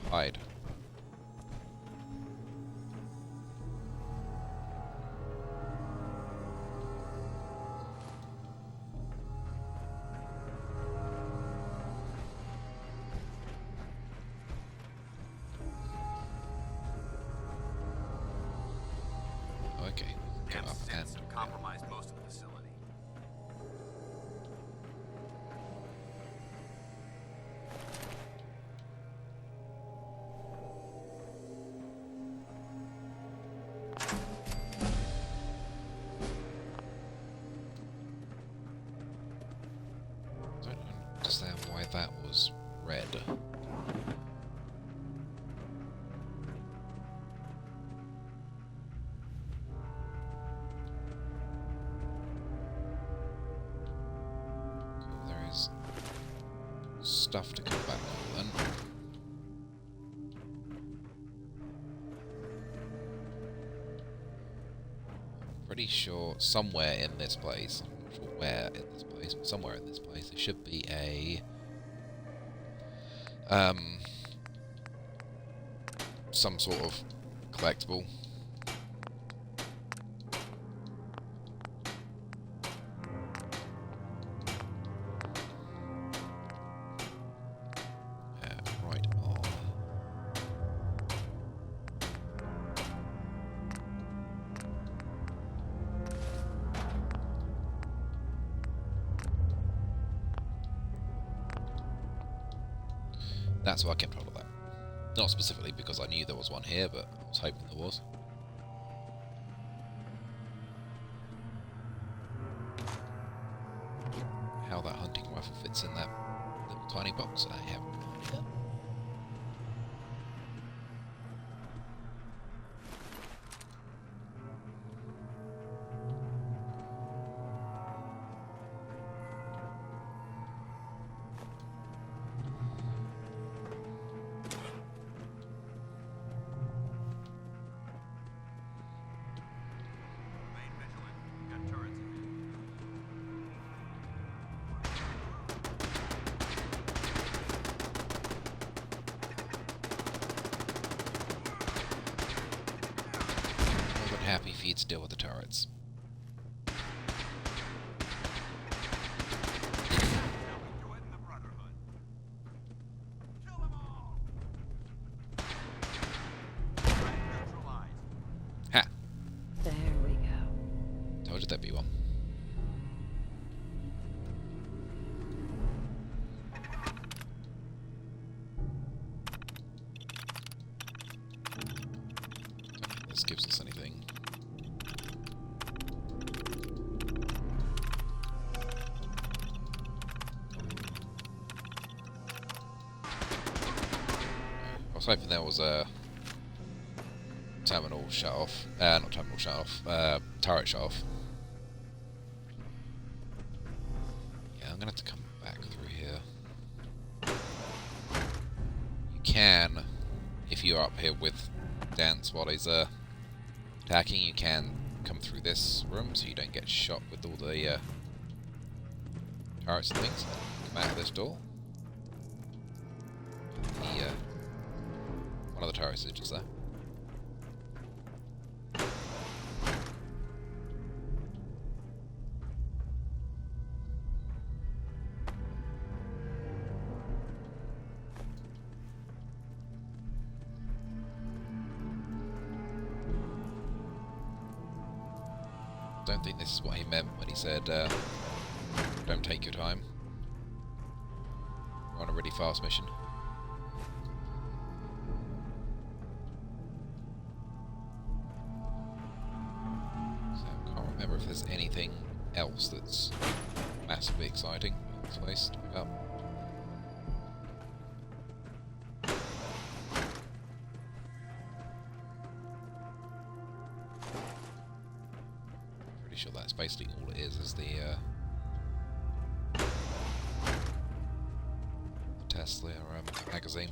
hide. Okay, come up and compromised most of the facility. don't understand why that was red. Cool, there is stuff to come back on then. Pretty sure somewhere in this place, I'm not sure where in this place, but somewhere in this place, there should be a some sort of collectible. Right on. That's why I kept hold of that. Not specifically because I knew there was one here, but I was hoping there was. How that hunting rifle fits in that little tiny box, I have no idea. Remain vigilant. We've got turrets ahead. More than happy for you to deal with the turrets. Join the brotherhood. Kill them all. Neutralized. Ha! There we go. Told you there'd be one. this gives us anything. I was hoping there was a terminal shut off. Not terminal shut off. Turret shut off. Yeah, I'm gonna have to come back through here. You can, if you're up here with Dance while he's attacking, you can come through this room so you don't get shot with all the turrets and things. Come out of this door. One of the turrets is just there. Don't think this is what he meant when he said, don't take your time. We're on a really fast mission. So I can't remember if there's anything else that's massively exciting in this place to pick up. Pretty sure that's basically all it is the Tesla magazine.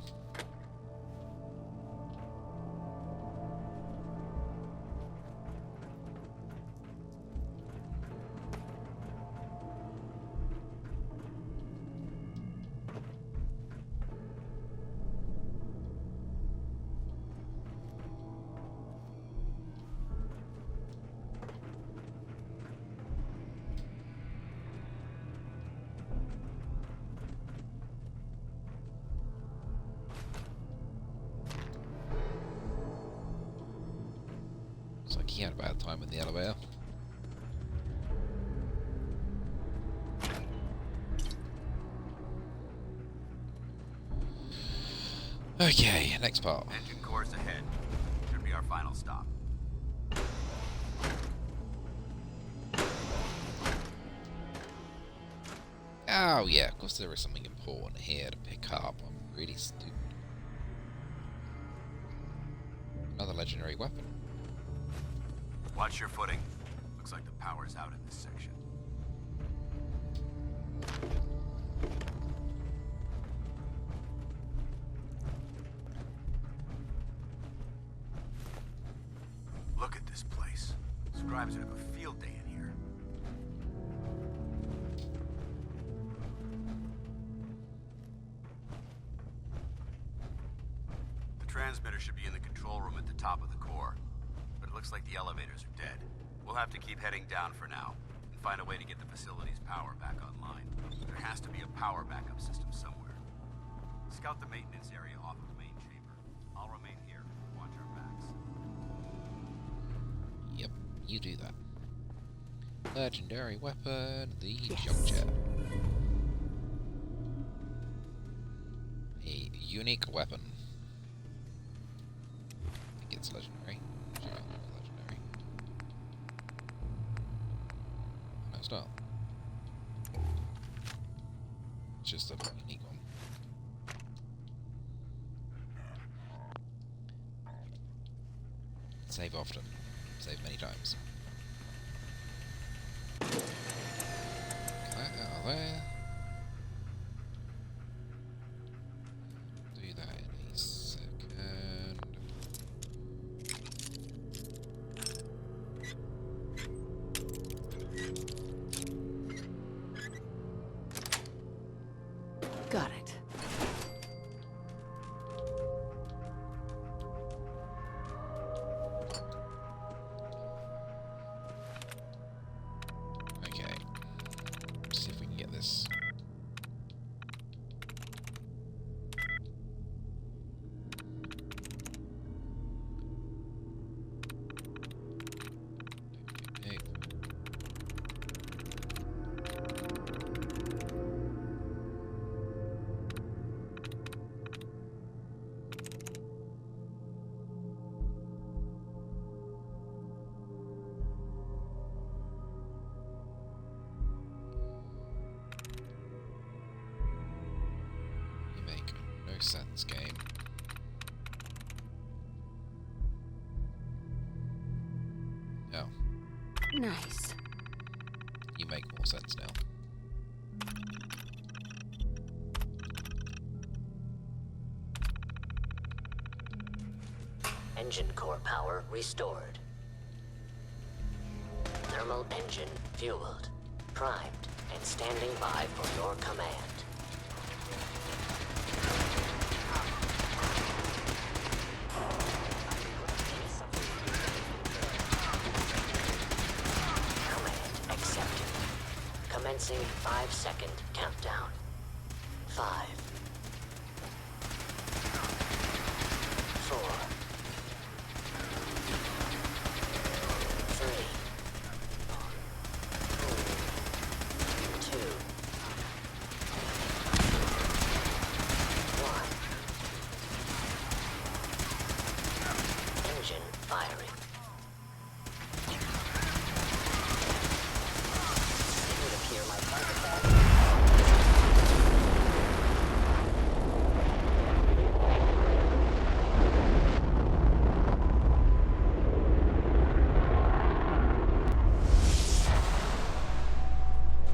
Looks like he had a bad time in the elevator. Okay, next part. Engine course ahead. Should be our final stop. Oh yeah, of course there is something important here to pick up. I'm really stupid. Another legendary weapon. Watch your footing. Looks like the power's out in this section. Look at this place. Scribes would have a field day in here. The transmitter should be in the control room at the top of the core. But it looks like the elevators are dead. We'll have to keep heading down for now, and find a way to get the facility's power back online. There has to be a power backup system somewhere. Scout the maintenance area off of main chamber. I'll remain here, watch our backs. Yep, you do that. Legendary weapon, the jump jet. A unique weapon. I think it's legendary. Sure, legendary. No, it's not. It's just a unique one. Save often. Save many times. Get that out of there. Do that in a second. Got it. Okay. See if we can get this sense, game. No, Nice. you make more sense now. Engine core power restored. Thermal engine fueled, primed, and standing by for your command. Command accepted. Commencing 5-second countdown. 5, 4, 3, 2, 1. Engine firing. It would appear my target battery.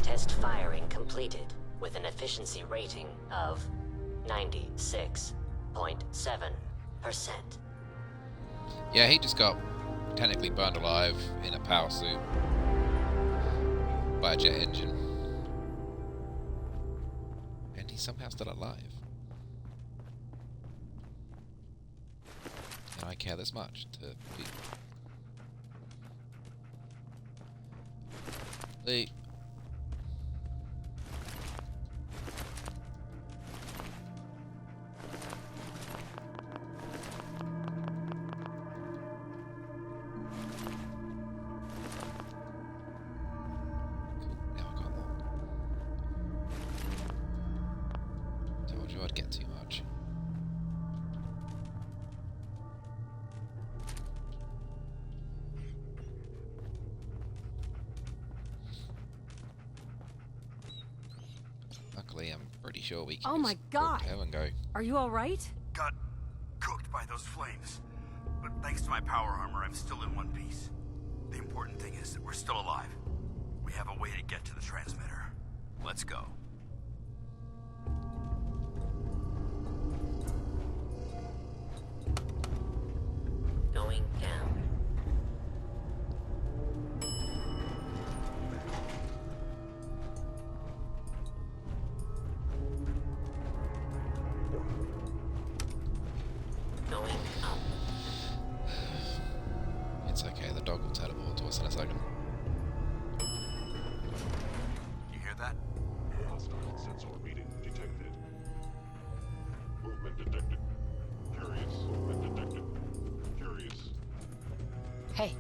Test firing completed with an efficiency rating of 96.7%. Yeah, he just got technically burned alive in a power suit by a jet engine. And he's somehow still alive. And I care this much to be... The... Now I got one. Told you I'd get too much. Luckily, I'm pretty sure we can Oh my just God. go and go. Are you all right? Got cooked by those flames. But thanks to my power armor, I'm still in one piece. The important thing is that we're still alive. We have a way to get to the transmitter. Let's go. Going down. Going up. It's okay, the dog will teleport to us in a second. You hear that? Hostile sensor reading detected. Movement detected. Curious. Movement detected. Curious. Hey.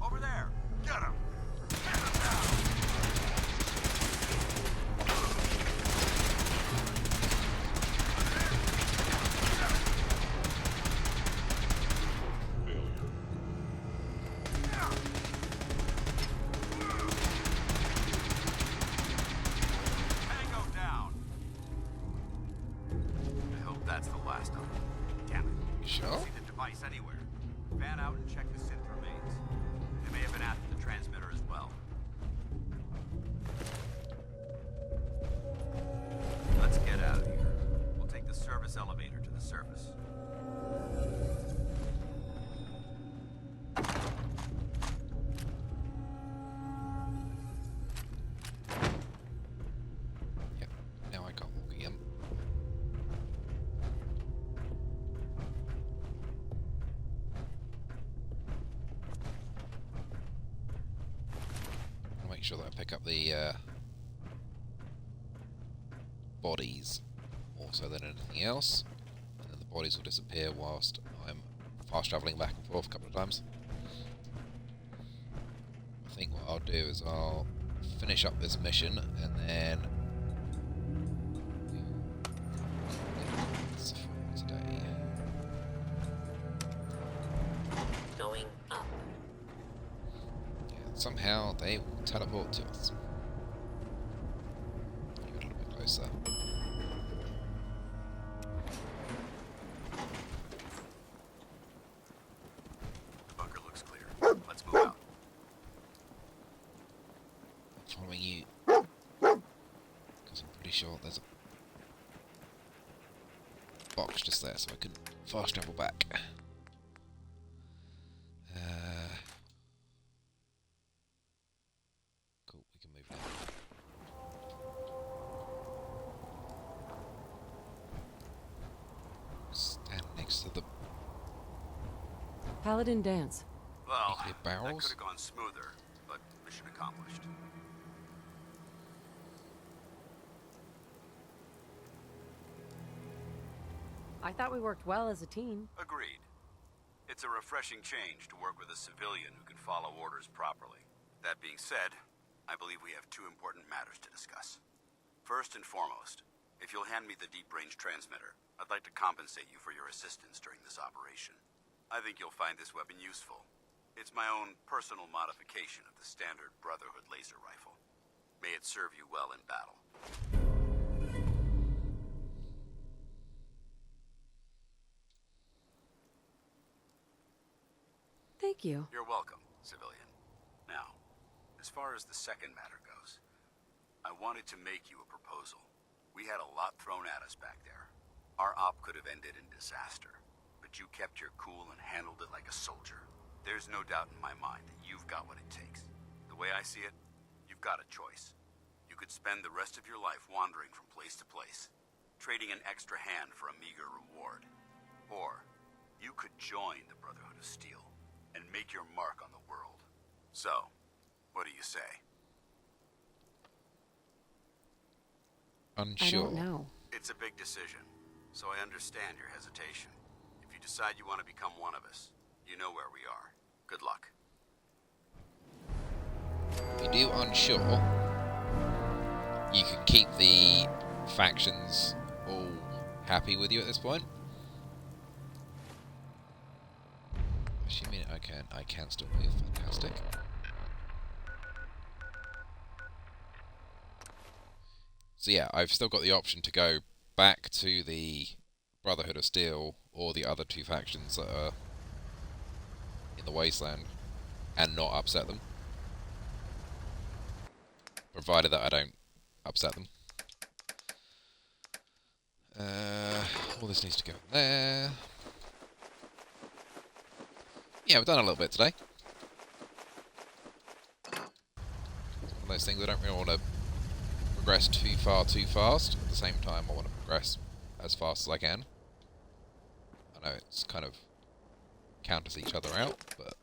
Over there! Get him! Get him down! Failure. Tango down! I hope that's the last of them. Damn it. You sure? See the device anywhere. Fan out and check the synth remains. They may have been after the transmitter as well. Let's get out of here. We'll take the service elevator to the surface. Yep, now I can't walk again. I'll make sure that I pick up the bodies more so than anything else, and then the bodies will disappear whilst I'm fast travelling back and forth a couple of times. I think what I'll do is I'll finish up this mission and then somehow they will teleport to us. Get a little bit closer. The bunker looks clear. Let's move out. I'm following you. Because I'm pretty sure there's a box just there, so I can fast travel back. Cool, we can move now. Stand next to the Paladin dance. Well, nuclear that barrels. could have gone smoother, but mission accomplished. I thought we worked well as a team. Agreed. It's a refreshing change to work with a civilian who can follow orders properly. That being said, I believe we have two important matters to discuss. First and foremost, if you'll hand me the deep-range transmitter, I'd like to compensate you for your assistance during this operation. I think you'll find this weapon useful. It's my own personal modification of the standard Brotherhood laser rifle. May it serve you well in battle. Thank you. You're welcome, civilian. Now, as far as the second matter goes, I wanted to make you a proposal. We had a lot thrown at us back there. Our op could have ended in disaster, but you kept your cool and handled it like a soldier. There's no doubt in my mind that you've got what it takes. The way I see it, you've got a choice. You could spend the rest of your life wandering from place to place, trading an extra hand for a meager reward. Or, you could join the Brotherhood of Steel and make your mark on the world. So, what do you say? Unsure. I don't know. It's a big decision, so I understand your hesitation. If you decide you want to become one of us, you know where we are. Good luck. If you do unsure, you can keep the factions all happy with you at this point. Assuming I can still move. Fantastic. So yeah, I've still got the option to go back to the Brotherhood of Steel or the other two factions that are in the Wasteland and not upset them. Provided that I don't upset them. All this needs to go in there. Yeah, we've done a little bit today. One of those things I don't really want to progress too far too fast. At the same time, I want to progress as fast as I can. I know it's kind of counters each other out, but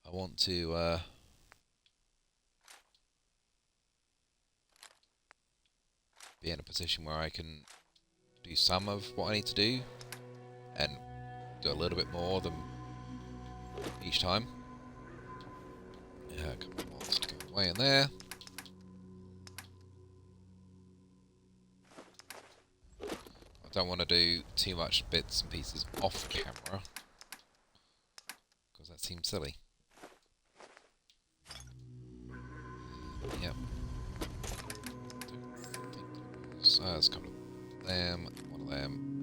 I want to be in a position where I can do some of what I need to do and do a little bit more than each time. Yeah, a couple more to go away in there. I don't want to do too much bits and pieces off camera because that seems silly. Yep. So there's a couple of them, one of them.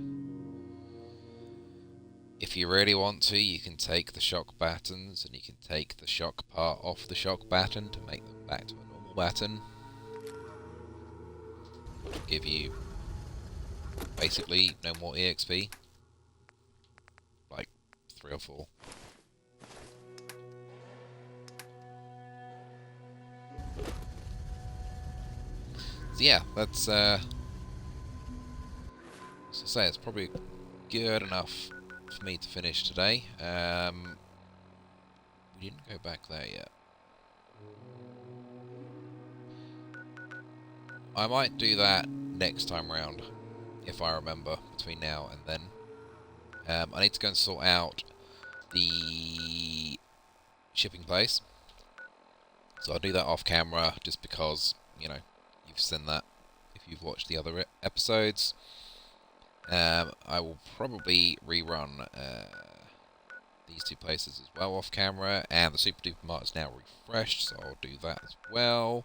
If you really want to, you can take the shock battens and you can take the shock part off the shock batten to make them back to a normal batten. Which will give you basically no more EXP. Like 3 or 4. So yeah, that's as I say, it's probably good enough for me to finish today. We didn't go back there yet. I might do that next time round, if I remember, between now and then. I need to go and sort out the shipping place. So I'll do that off camera, just because, you know, you've seen that if you've watched the other episodes. I will probably rerun these two places as well off camera, and the Super Duper Mart is now refreshed, so I'll do that as well.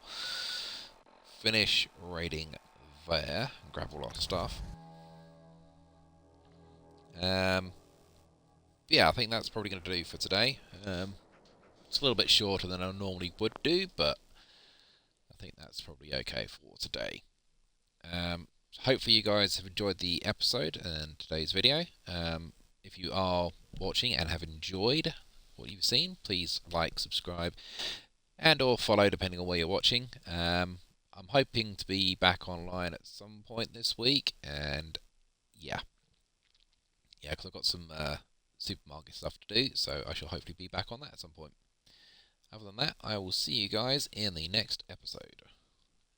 Finish raiding there, and grab all our stuff. Yeah, I think that's probably going to do for today. It's a little bit shorter than I normally would do, but I think that's probably okay for today. Hopefully you guys have enjoyed the episode and today's video. If you are watching and have enjoyed what you've seen, please like, subscribe, and or follow depending on where you're watching. I'm hoping to be back online at some point this week, and yeah, because I've got some supermarket stuff to do, so I shall hopefully be back on that at some point. Other than that, I will see you guys in the next episode,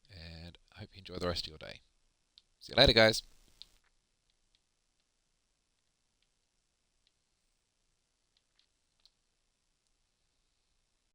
and I hope you enjoy the rest of your day. See you later, guys.